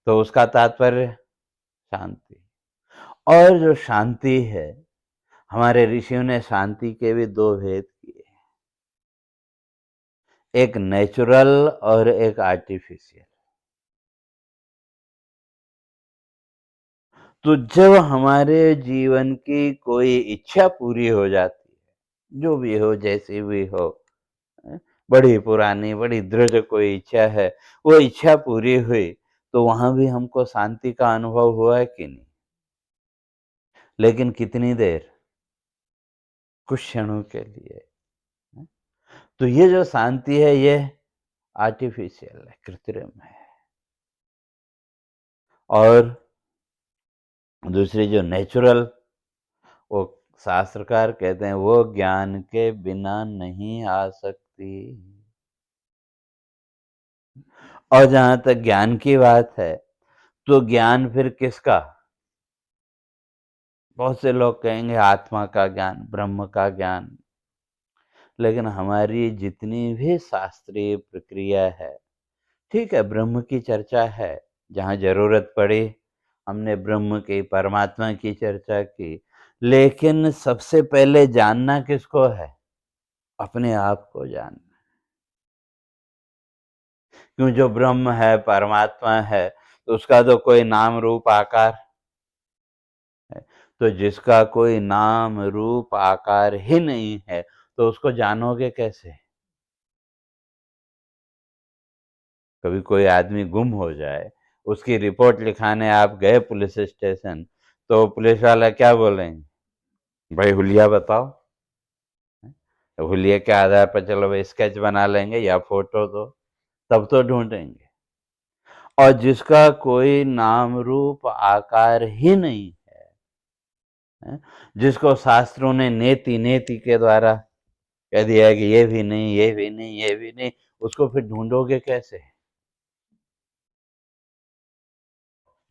तो उसका तात्पर्य शांति। और जो शांति है, हमारे ऋषियों ने शांति के भी दो भेद किए, एक नेचुरल और एक आर्टिफिशियल। तो जब हमारे जीवन की कोई इच्छा पूरी हो जाती है, जो भी हो, जैसी भी हो, बड़ी पुरानी, बड़ी दृढ़ कोई इच्छा है, वो इच्छा पूरी हुई, तो वहां भी हमको शांति का अनुभव हुआ है कि नहीं? लेकिन कितनी देर? कुछ क्षणों के लिए। तो ये जो शांति है, ये आर्टिफिशियल है, कृत्रिम है। और दूसरी जो नेचुरल, वो शास्त्रकार कहते हैं वो ज्ञान के बिना नहीं आ सकती। और जहां तक ज्ञान की बात है, तो ज्ञान फिर किसका? बहुत से लोग कहेंगे आत्मा का ज्ञान, ब्रह्म का ज्ञान। लेकिन हमारी जितनी भी शास्त्रीय प्रक्रिया है, ठीक है, ब्रह्म की चर्चा है, जहाँ जरूरत पड़ी हमने ब्रह्म की, परमात्मा की चर्चा की। लेकिन सबसे पहले जानना किसको है? अपने आप को जानना। क्यों? जो ब्रह्म है, परमात्मा है, तो उसका तो कोई नाम रूप आकार है। तो जिसका कोई नाम रूप आकार ही नहीं है, तो उसको जानोगे कैसे? कभी कोई आदमी गुम हो जाए, उसकी रिपोर्ट लिखाने आप गए पुलिस स्टेशन, तो पुलिस वाला क्या बोलेंगे? भाई हुलिया बताओ। हुलिया के आधार पर चलो भाई स्केच बना लेंगे या फोटो दो, तब तो ढूंढेंगे। और जिसका कोई नाम रूप आकार ही नहीं है, जिसको शास्त्रों ने नेति नेति के द्वारा कह दिया है कि ये भी नहीं, ये भी नहीं, ये भी नहीं, उसको फिर ढूंढोगे कैसे?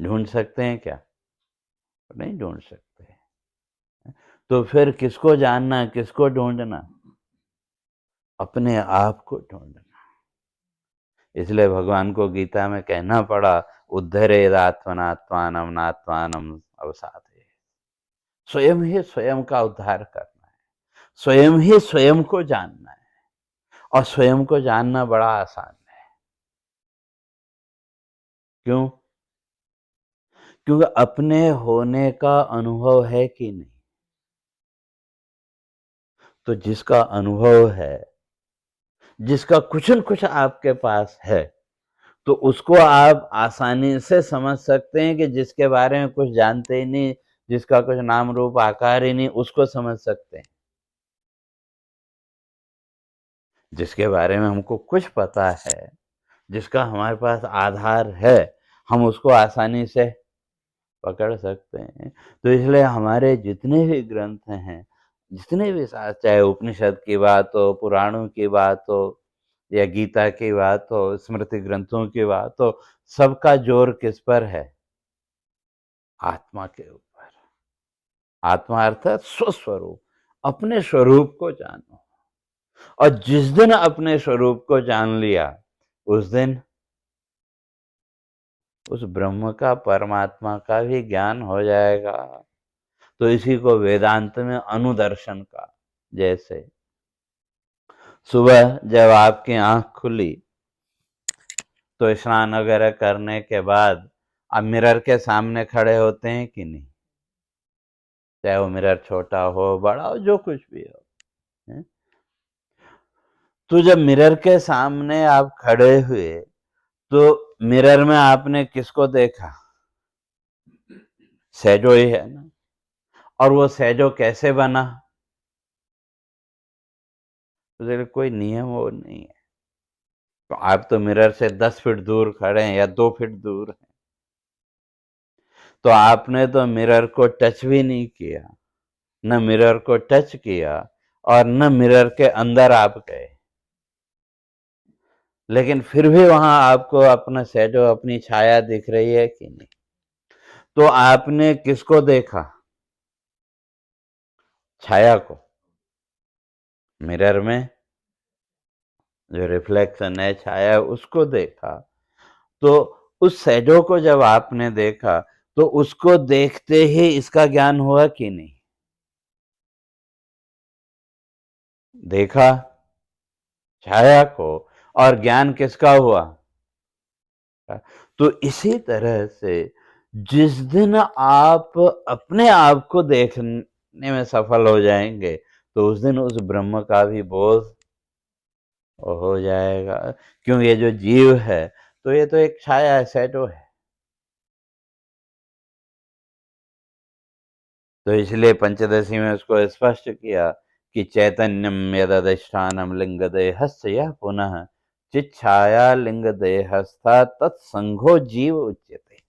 ढूंढ सकते हैं क्या? नहीं ढूंढ सकते। तो फिर किसको जानना, किसको ढूंढना? अपने आप को ढूंढना। इसलिए भगवान को गीता में कहना पड़ा, उद्धरेद आत्मनात्मानम नात्मानम अवसादे। स्वयं ही स्वयं का उद्धार करना है, स्वयं ही स्वयं को जानना है। और स्वयं को जानना बड़ा आसान है। क्यों? क्योंकि अपने होने का अनुभव है कि नहीं। तो जिसका अनुभव है, जिसका कुछ न कुछ आपके पास है, तो उसको आप आसानी से समझ सकते हैं कि जिसके बारे में कुछ जानते ही नहीं, जिसका कुछ नाम रूप आकार ही नहीं, उसको समझ सकते हैं। जिसके बारे में हमको कुछ पता है, जिसका हमारे पास आधार है, हम उसको आसानी से पकड़ सकते हैं। तो इसलिए हमारे जितने भी ग्रंथ हैं, जितने भी शास्त्र, चाहे उपनिषद की बात हो, पुराणों की बात हो, या गीता की बात हो, स्मृति ग्रंथों की बात हो, सबका जोर किस पर है? आत्मा के ऊपर। आत्मा अर्थात स्वस्वरूप, अपने स्वरूप को जानो। और जिस दिन अपने स्वरूप को जान लिया, उस दिन उस ब्रह्म का, परमात्मा का भी ज्ञान हो जाएगा। तो इसी को वेदांत में अनुदर्शन का, जैसे सुबह जब आपकी आंख खुली तो स्नान वगैरह करने के बाद आप मिरर के सामने खड़े होते हैं कि नहीं? चाहे वो मिरर छोटा हो, बड़ा हो, जो कुछ भी हो, है? तो जब मिरर के सामने आप खड़े हुए, तो मिरर में आपने किसको देखा? सैजो ही है ना। और वो सैजो कैसे बना? तो कोई नियम वो नहीं है। तो आप तो मिरर से 10 फीट दूर खड़े हैं या 2 फीट दूर हैं, तो आपने तो मिरर को टच भी नहीं किया, न मिरर को टच किया और न मिरर के अंदर आप गए, लेकिन फिर भी वहां आपको अपना शैडो, अपनी छाया दिख रही है कि नहीं? तो आपने किसको देखा? छाया को। मिरर में जो रिफ्लेक्शन है, छाया, उसको देखा। तो उस शैडो को जब आपने देखा, तो उसको देखते ही इसका ज्ञान हुआ कि नहीं? देखा छाया को, और ज्ञान किसका हुआ? तो इसी तरह से जिस दिन आप अपने आप को देखने में सफल हो जाएंगे, तो उस दिन उस ब्रह्म का भी बोध हो जाएगा। क्यों? ये जो जीव है, तो ये तो एक छाया है, शैडो है। तो इसलिए पंचदशी में उसको स्पष्ट किया कि चैतन्यम यदधिष्ठानम लिंग देहस्य यह पुनः चिच्छाया लिंग देहस्था तत्संघो जीव उच्यते।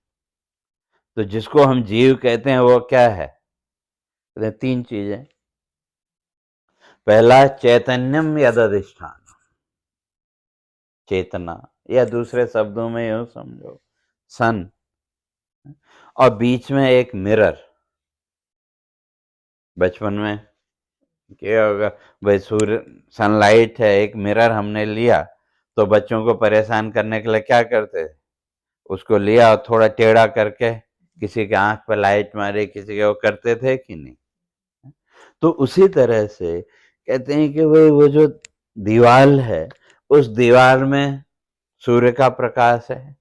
तो जिसको हम जीव कहते हैं वो क्या है? कहते हैं 3 चीजें। पहला, चैतन्यम यदधिष्ठान, चेतना, या दूसरे शब्दों में यूं समझो, सन। और बीच में एक मिरर। बचपन में क्या होगा भाई, सूर्य, सनलाइट है, एक मिरर हमने लिया, तो बच्चों को परेशान करने के लिए क्या करते थे? उसको लिया और थोड़ा टेढ़ा करके किसी के आंख पे लाइट मारे, किसी के वो करते थे कि नहीं? तो उसी तरह से कहते हैं कि वो जो दीवार है, उस दीवार में सूर्य का प्रकाश है?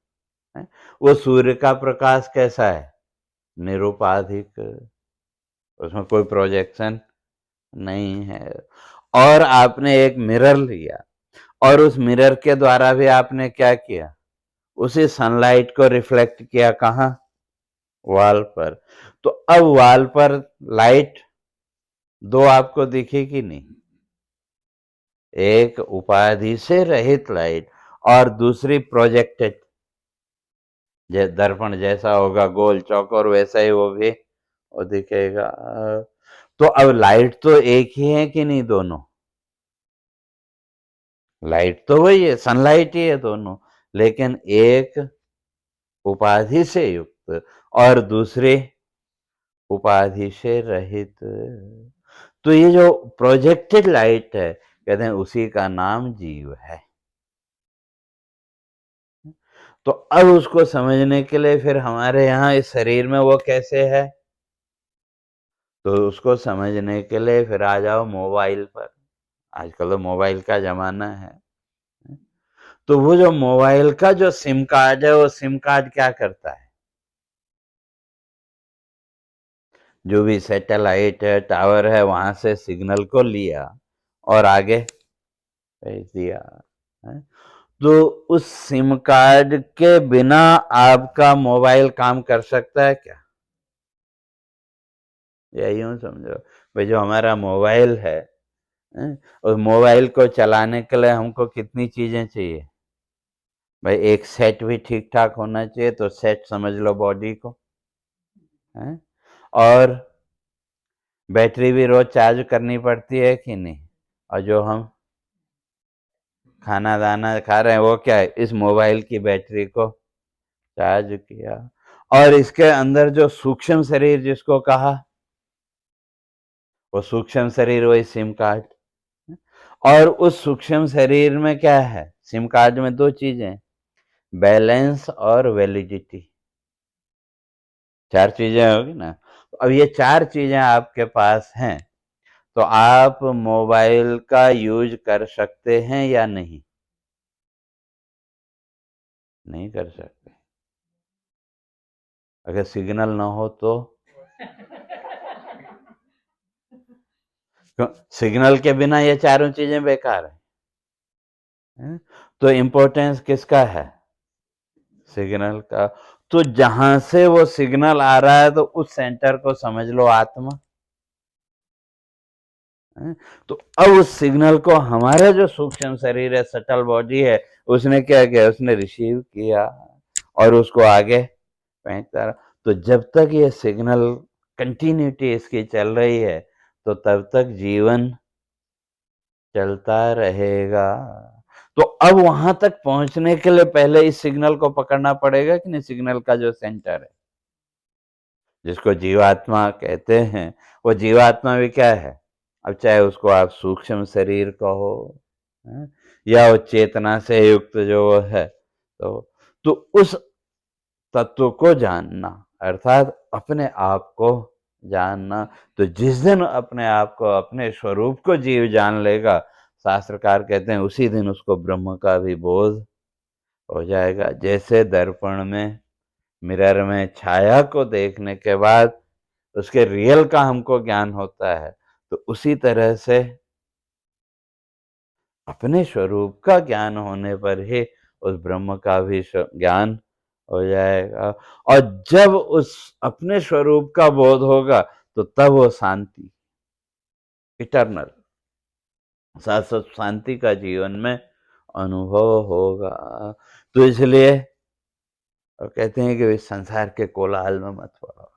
वो सूर्य का प्रकाश कैसा है? निरुपाधिक, उसमें कोई प्रोजेक्शन नहीं है। और आपने एक मिरर लिया, और उस मिरर के द्वारा भी आपने क्या किया? उसी सनलाइट को रिफ्लेक्ट किया। कहाँ? वॉल पर। तो अब वॉल पर लाइट 2 आपको दिखी कि नहीं? एक उपाधि से रहित लाइट, और दूसरी प्रोजेक्टेड, दर्पण जैसा होगा गोल चौकोर, वैसा ही वो भी वो दिखेगा। तो अब लाइट तो एक ही है कि नहीं? दोनों लाइट तो वही है, सनलाइट ही है दोनों, लेकिन एक उपाधि से युक्त और दूसरे उपाधि से रहित। तो ये जो प्रोजेक्टेड लाइट है, कहते हैं उसी का नाम जीव है। तो अब उसको समझने के लिए फिर हमारे यहाँ इस शरीर में वो कैसे है, तो उसको समझने के लिए फिर आ जाओ मोबाइल पर। आजकल तो मोबाइल का जमाना है। तो वो जो मोबाइल का जो सिम कार्ड है, वो सिम कार्ड क्या करता है, जो भी सैटेलाइट है, टावर है, वहां से सिग्नल को लिया और आगे भेज दिया है। तो उस सिम कार्ड के बिना आपका मोबाइल काम कर सकता है क्या? या यूं समझो भाई, जो हमारा मोबाइल है, उस मोबाइल को चलाने के लिए हमको कितनी चीजें चाहिए भाई? एक सेट भी ठीक ठाक होना चाहिए, तो सेट समझ लो बॉडी को, है? और बैटरी भी रोज चार्ज करनी पड़ती है कि नहीं? और जो हम खाना दाना खा रहे हैं, वो क्या है, इस मोबाइल की बैटरी को चार्ज किया। और इसके अंदर जो सूक्ष्म शरीर जिसको कहा, वो सूक्ष्म शरीर वही सिम कार्ड। और उस सूक्ष्म शरीर में क्या है, सिम कार्ड में दो चीजें, बैलेंस और वैलिडिटी, चार चीजें होगी ना। अब ये चार चीजें आपके पास हैं, तो आप मोबाइल का यूज कर सकते हैं या नहीं? नहीं कर सकते। अगर सिग्नल ना हो तो? सिग्नल के बिना ये चारों चीजें बेकार है? तो इम्पोर्टेंस किसका है? सिग्नल का। तो जहां से वो सिग्नल आ रहा है, तो उस सेंटर को समझ लो आत्मा। तो अब उस सिग्नल को हमारा जो सूक्ष्म शरीर है, सटल बॉडी है, उसने क्या किया, उसने रिसीव किया और उसको आगे फेंकता रहा। तो जब तक ये सिग्नल कंटिन्यूटी इसकी चल रही है, तो तब तक जीवन चलता रहेगा। तो अब वहां तक पहुंचने के लिए पहले इस सिग्नल को पकड़ना पड़ेगा कि नहीं? सिग्नल का जो सेंटर है, जिसको जीवात्मा कहते हैं, वो जीवात्मा भी क्या है? अब चाहे उसको आप सूक्ष्म शरीर कहो, हैं? या वो चेतना से युक्त जो वो है, तो उस तत्व को जानना, अर्थात अपने आप को जानना। तो जिस दिन अपने आप को, अपने स्वरूप को जीव जान लेगा, शास्त्रकार कहते हैं उसी दिन उसको ब्रह्म का भी बोध हो जाएगा। जैसे दर्पण में, मिरर में छाया को देखने के बाद उसके रियल का हमको ज्ञान होता है, तो उसी तरह से अपने स्वरूप का ज्ञान होने पर ही उस ब्रह्म का भी ज्ञान हो जाएगा। और जब उस अपने स्वरूप का बोध होगा, तो तब वो शांति, इटर्नल शाश्वत शांति का जीवन में अनुभव होगा। तो इसलिए कहते हैं कि इस संसार के कोलाहल में मत पड़ो।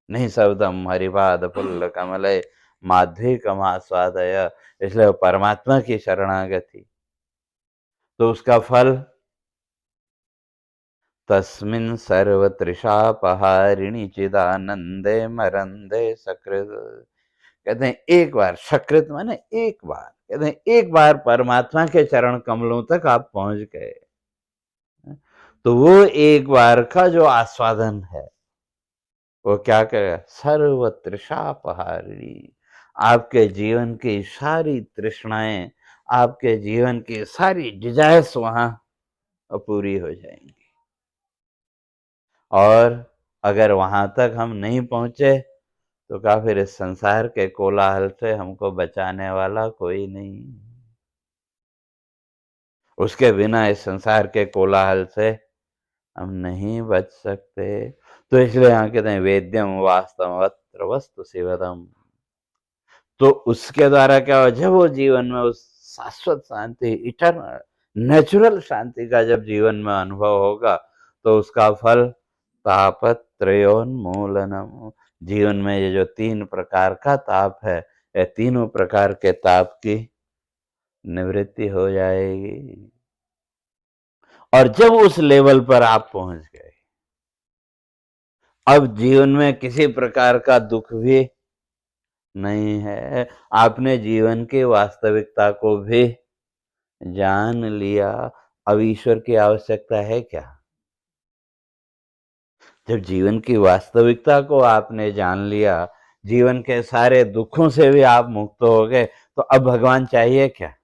नहीं शब्दम हरिपाद पुल्ल कमलय माध्वी कमास्वादय। इसलिए परमात्मा की शरणागति, तो उसका फल तस्मिन् सर्वतृषापहारिणि चिदानंदे मरंदे सकृत। कहते हैं एक बार, सकृत माने एक बार, कहते हैं एक बार परमात्मा के चरण कमलों तक आप पहुंच गए, तो वो एक बार का जो आस्वादन है, वो क्या करेगा, सर्वतृषापहारिणी, आपके जीवन की सारी तृष्णाएं, आपके जीवन की सारी डिजायर्स वहां पूरी हो जाएंगी। और अगर वहां तक हम नहीं पहुंचे, तो क्या फिर इस संसार के कोलाहल से हमको बचाने वाला कोई नहीं। उसके बिना इस संसार के कोलाहल से हम नहीं बच सकते। तो इसलिए यहाँ कहते हैं वेद्यम वास्तवत्र वस्तु शिवदम। तो उसके द्वारा क्या हो, जब वो जीवन में उस शाश्वत शांति, इटर्नल नेचुरल शांति का जब जीवन में अनुभव होगा, तो उसका फल तापत्रयोन्मूलनम, जीवन में ये जो तीन प्रकार का ताप है, ये तीनों प्रकार के ताप की निवृत्ति हो जाएगी। और जब उस लेवल पर आप पहुंच गए, अब जीवन में किसी प्रकार का दुख भी नहीं है। आपने जीवन की वास्तविकता को भी जान लिया। अब ईश्वर की आवश्यकता है क्या? जब जीवन की वास्तविकता को आपने जान लिया, जीवन के सारे दुखों से भी आप मुक्त हो गए, तो अब भगवान चाहिए क्या?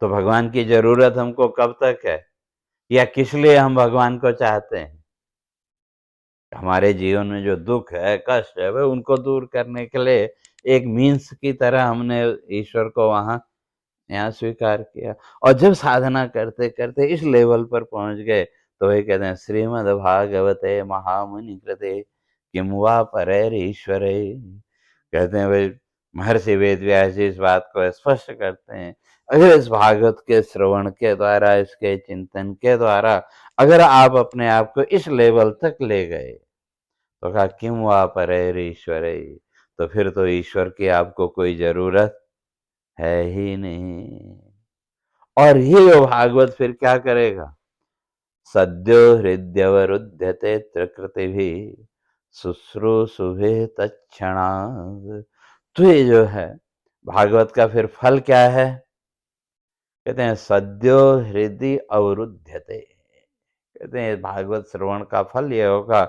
तो भगवान की जरूरत हमको कब तक है, या किस लिए हम भगवान को चाहते हैं? हमारे जीवन में जो दुख है, कष्ट है, वह उनको दूर करने के लिए एक मीन्स की तरह हमने ईश्वर को वहाँ यहाँ स्वीकार किया। और जब साधना करते करते इस लेवल पर पहुंच गए तो वही कहते हैं, श्रीमद् भागवते महामुनि कृते किम वा परैरीश्वरे। कहते हैं भाई, महर्षि वेद व्यास जी इस बात को स्पष्ट करते हैं, अगर इस भागवत के श्रवण के द्वारा, इसके चिंतन के द्वारा अगर आप अपने आप को इस लेवल तक ले गए तो कहा किम वा परैरीश्वरे, तो फिर तो ईश्वर की आपको कोई जरूरत है ही नहीं। और ये जो भागवत फिर क्या करेगा, सद्यो हृदयवरुध्यते प्रकृति भी शुश्रूषुभे तत्क्षणात्। तो ये जो है भागवत का फिर फल क्या है, कहते हैं सद्यो हृदय अवरुध्यते। कहते हैं भागवत श्रवण का फल ये होगा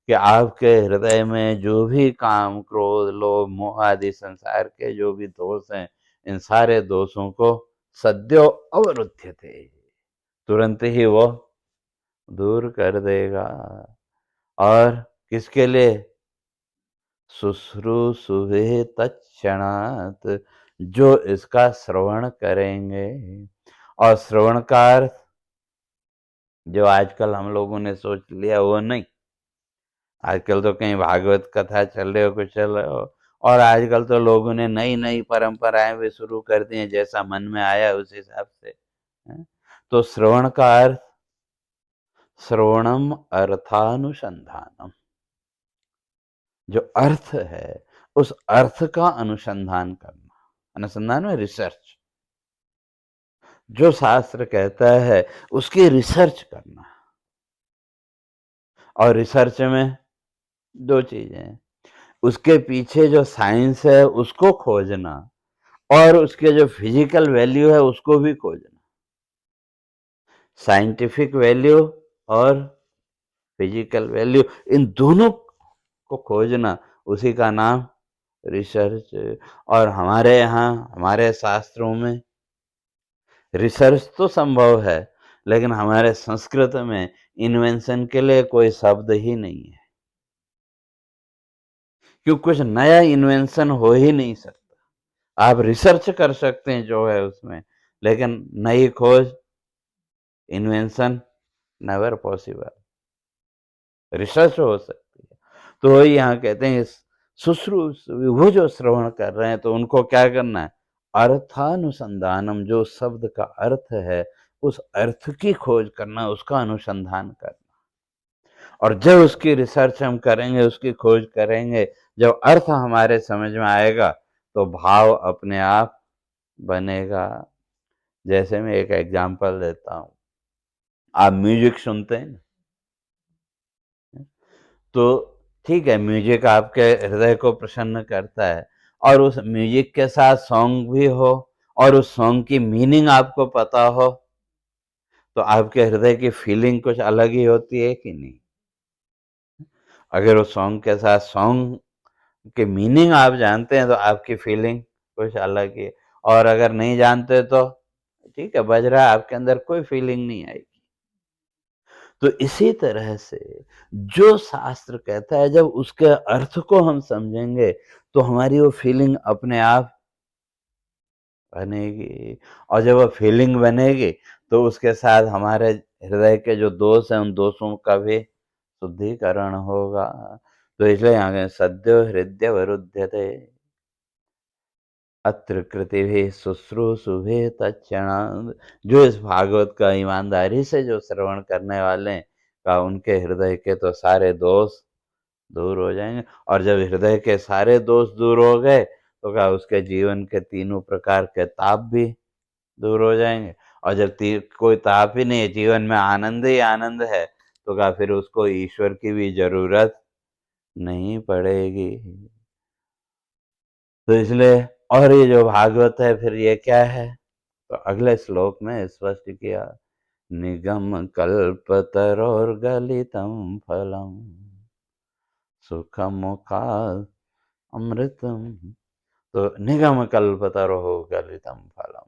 कि आपके हृदय में जो भी काम, क्रोध, लोभ, मोह आदि संसार के जो भी दोष हैं, इन सारे दोषों को सद्यो अवरुध्यते, तुरंत ही वो दूर कर देगा। और किसके लिए, शुश्रूषुभे तत्क्षणात्, जो इसका श्रवण करेंगे। और श्रवण का अर्थ जो आजकल हम लोगों ने सोच लिया वो नहीं। आजकल तो कहीं भागवत कथा चल रहे हो, कुछ चल रहे हो, और आजकल तो लोगों ने नई नई परंपराएं भी शुरू कर दी हैं, जैसा मन में आया उस हिसाब से। तो श्रवण का अर्थ, श्रवणम अर्थानुसंधानम, जो अर्थ है उस अर्थ का अनुसंधान करना। अनुसंधान में रिसर्च, जो शास्त्र कहता है उसकी रिसर्च करना। और रिसर्च में दो चीजें हैं, उसके पीछे जो साइंस है उसको खोजना, और उसके जो फिजिकल वैल्यू है उसको भी खोजना। साइंटिफिक वैल्यू और फिजिकल वैल्यू, इन दोनों को खोजना, उसी का नाम रिसर्च। और हमारे यहाँ, हमारे शास्त्रों में रिसर्च तो संभव है, लेकिन हमारे संस्कृत में इन्वेंशन के लिए कोई शब्द ही नहीं है, क्योंकि कुछ नया इन्वेंशन हो ही नहीं सकता। आप रिसर्च कर सकते हैं जो है उसमें, लेकिन नई खोज, इन्वेंशन नेवर पॉसिबल। रिसर्च हो सकती है। तो वही यहाँ कहते हैं वो जो श्रवण कर रहे हैं तो उनको क्या करना है, अर्थानुसंधानम, जो शब्द का अर्थ है उस अर्थ की खोज करना, उसका अनुसंधान करना। और जब उसकी रिसर्च हम करेंगे, उसकी खोज करेंगे, जब अर्थ हमारे समझ में आएगा तो भाव अपने आप बनेगा। जैसे मैं एक एग्जांपल देता हूँ, आप म्यूजिक सुनते हैं ना, तो ठीक है, म्यूजिक आपके हृदय को प्रसन्न करता है, और उस म्यूजिक के साथ सॉन्ग भी हो और उस सॉन्ग की मीनिंग आपको पता हो, तो आपके हृदय की फीलिंग कुछ अलग ही होती है कि नहीं? अगर उस सॉन्ग के साथ सॉन्ग की मीनिंग आप जानते हैं तो आपकी फीलिंग कुछ अलग ही है। और अगर नहीं जानते तो ठीक है, बज रहा है, आपके अंदर कोई फीलिंग नहीं आएगी। तो इसी तरह से जो शास्त्र कहता है, जब उसके अर्थ को हम समझेंगे तो हमारी वो फीलिंग अपने आप बनेगी। और जब वो फीलिंग बनेगी तो उसके साथ हमारे हृदय के जो दोष हैं, उन दोषों का भी शुद्धिकरण होगा। तो इसलिए यहाँ के सद्यो हृदय वरुध्यते अत्र कृतिभिः शुश्रूषुभिः तत्क्षणात्। जो इस भागवत का ईमानदारी से जो श्रवण करने वाले हैं, का उनके हृदय के तो सारे दोष दूर हो जाएंगे। और जब हृदय के सारे दोष दूर हो गए तो क्या उसके जीवन के तीनों प्रकार के ताप भी दूर हो जाएंगे। और जब कोई ताप ही नहीं है, जीवन में आनंद ही आनंद है, तो क्या फिर उसको ईश्वर की भी जरूरत नहीं पड़ेगी। तो इसलिए, और ये जो भागवत है फिर ये क्या है, तो अगले श्लोक में स्पष्ट किया, निगम कल्पतरोर्गलितं फलम् सुखमुखात् अमृतम्। तो निगम कल्पतरो गलितम फलम।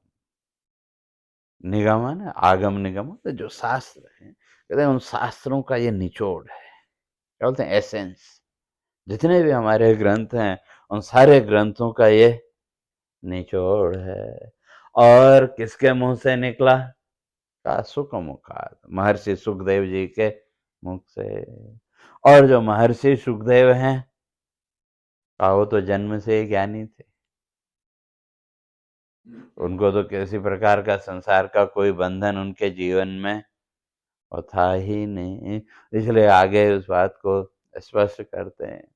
निगम है ना, आगम निगम, तो जो शास्त्र है, कहते हैं उन शास्त्रों का ये निचोड़ है, क्या बोलते हैं, एसेंस। जितने भी हमारे ग्रंथ हैं, उन सारे ग्रंथों का ये निचोड़ है। और किसके मुंह से निकला? का सुख मुखात, महर्षि सुखदेव जी के मुख से। और जो महर्षि सुखदेव हैं, वो तो जन्म से ही ज्ञानी थे। उनको तो किसी प्रकार का संसार का कोई बंधन उनके जीवन में वो था ही नहीं। इसलिए आगे उस बात को स्पष्ट करते हैं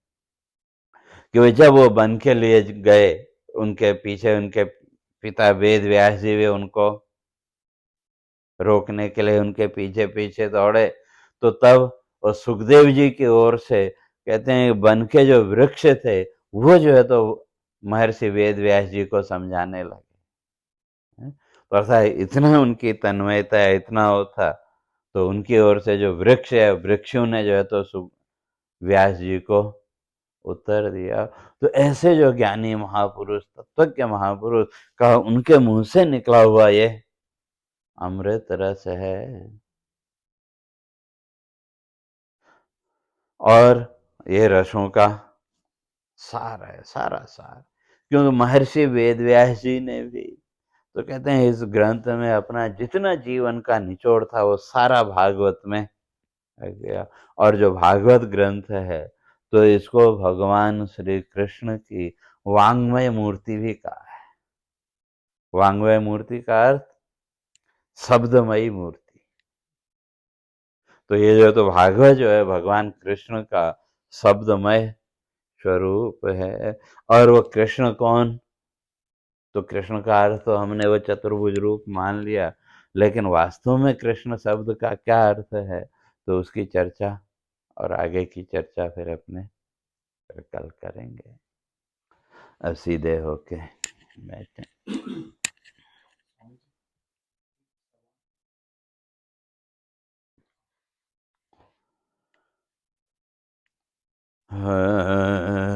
कि वे जब वो वन के लिए गए, उनके पीछे उनके पिता वेद व्यास जी भी उनको रोकने के लिए उनके पीछे पीछे दौड़े, तो तब वो सुखदेव जी की ओर से कहते हैं वन के जो वृक्ष थे, वो जो है तो महर्षि वेद व्यास जी को समझाने लगे। तो अर्थात इतना उनकी तन्मयता है, इतना वो था, तो उनकी ओर से जो वृक्ष है, वृक्षों ने जो है तो व्यास जी को उत्तर दिया। तो ऐसे जो ज्ञानी महापुरुष, तत्वज्ञ महापुरुष का उनके मुंह से निकला हुआ ये अमृत रस है। और ये रसों का सार है, सारा सार। क्योंकि महर्षि वेदव्यास जी ने भी तो कहते हैं इस ग्रंथ में अपना जितना जीवन का निचोड़ था वो सारा भागवत में आ गया। और जो भागवत ग्रंथ है, तो इसको भगवान श्री कृष्ण की वांग्मय मूर्ति भी कहा है। वांग्मय मूर्ति का अर्थ शब्दमयी मूर्ति। तो ये जो तो भागवत जो है भगवान कृष्ण का शब्दमय स्वरूप है। और वो कृष्ण कौन? तो कृष्ण का अर्थ तो हमने वो चतुर्भुज रूप मान लिया, लेकिन वास्तव में कृष्ण शब्द का क्या अर्थ है, तो उसकी चर्चा और आगे की चर्चा फिर अपने कल करेंगे। अब सीधे होके बैठे। हरे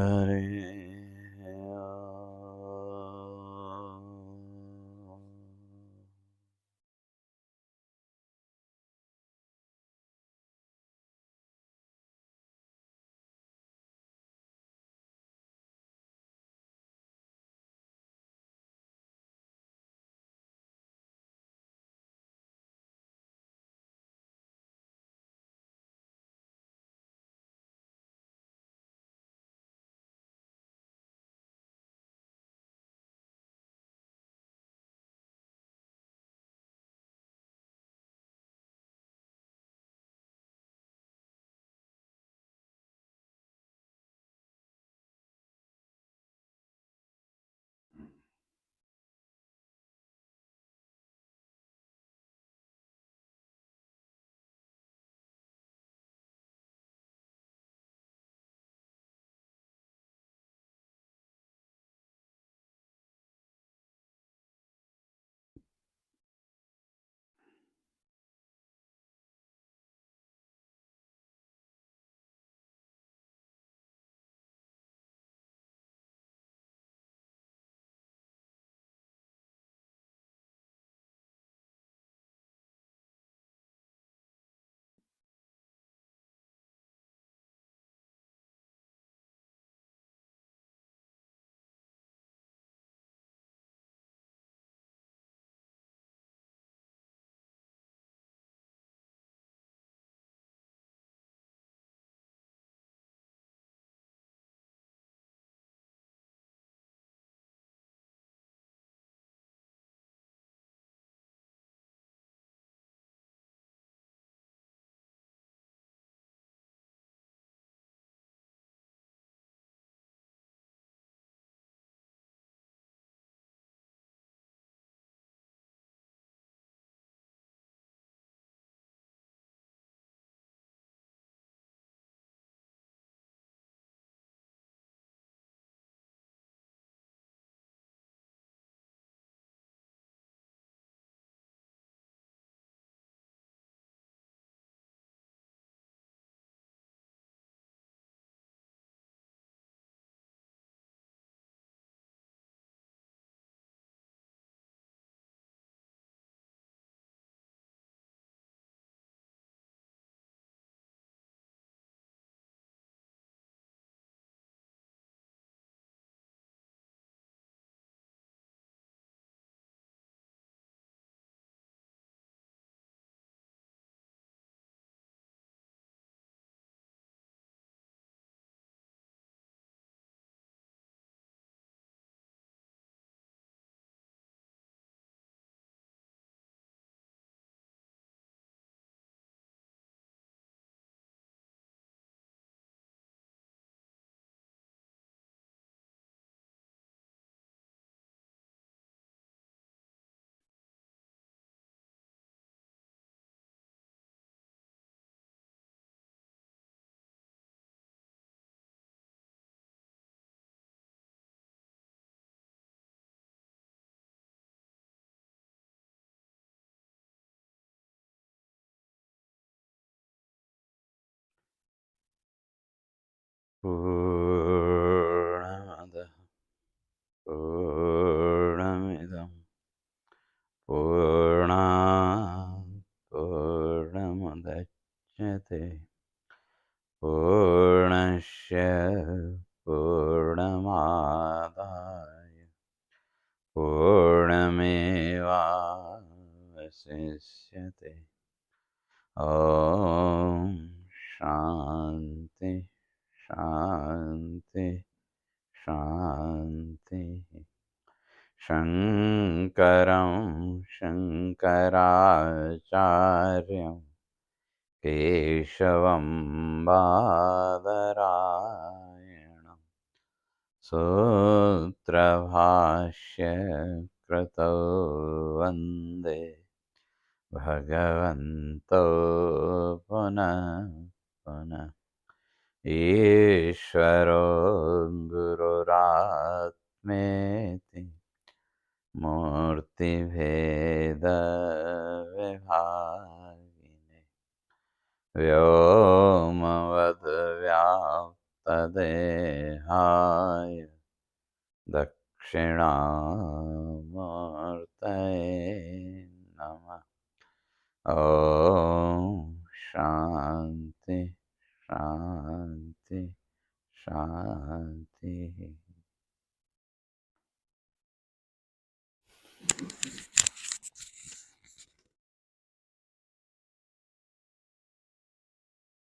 पूर्णमदः पूर्णमिदं पूर्णात् पूर्णमुदच्यते पूर्णस्य पूर्णमादाय पूर्णमेवावशिष्यते। ॐ शान्ति शान्ति शान्तिः। शङ्करं शङ्कराचार्यं केशवं बादरायणं सूत्रभाष्य कृतौ वन्दे भगवन्तौ पुनः पुनः। ईश्वरो गुरुरात्मेति मूर्तिभेदविभागिने व्योमवद्व्याप्तदेहाय दक्षिणामूर्तये नमः। ॐ शान्ति शान्ति शान्तिः।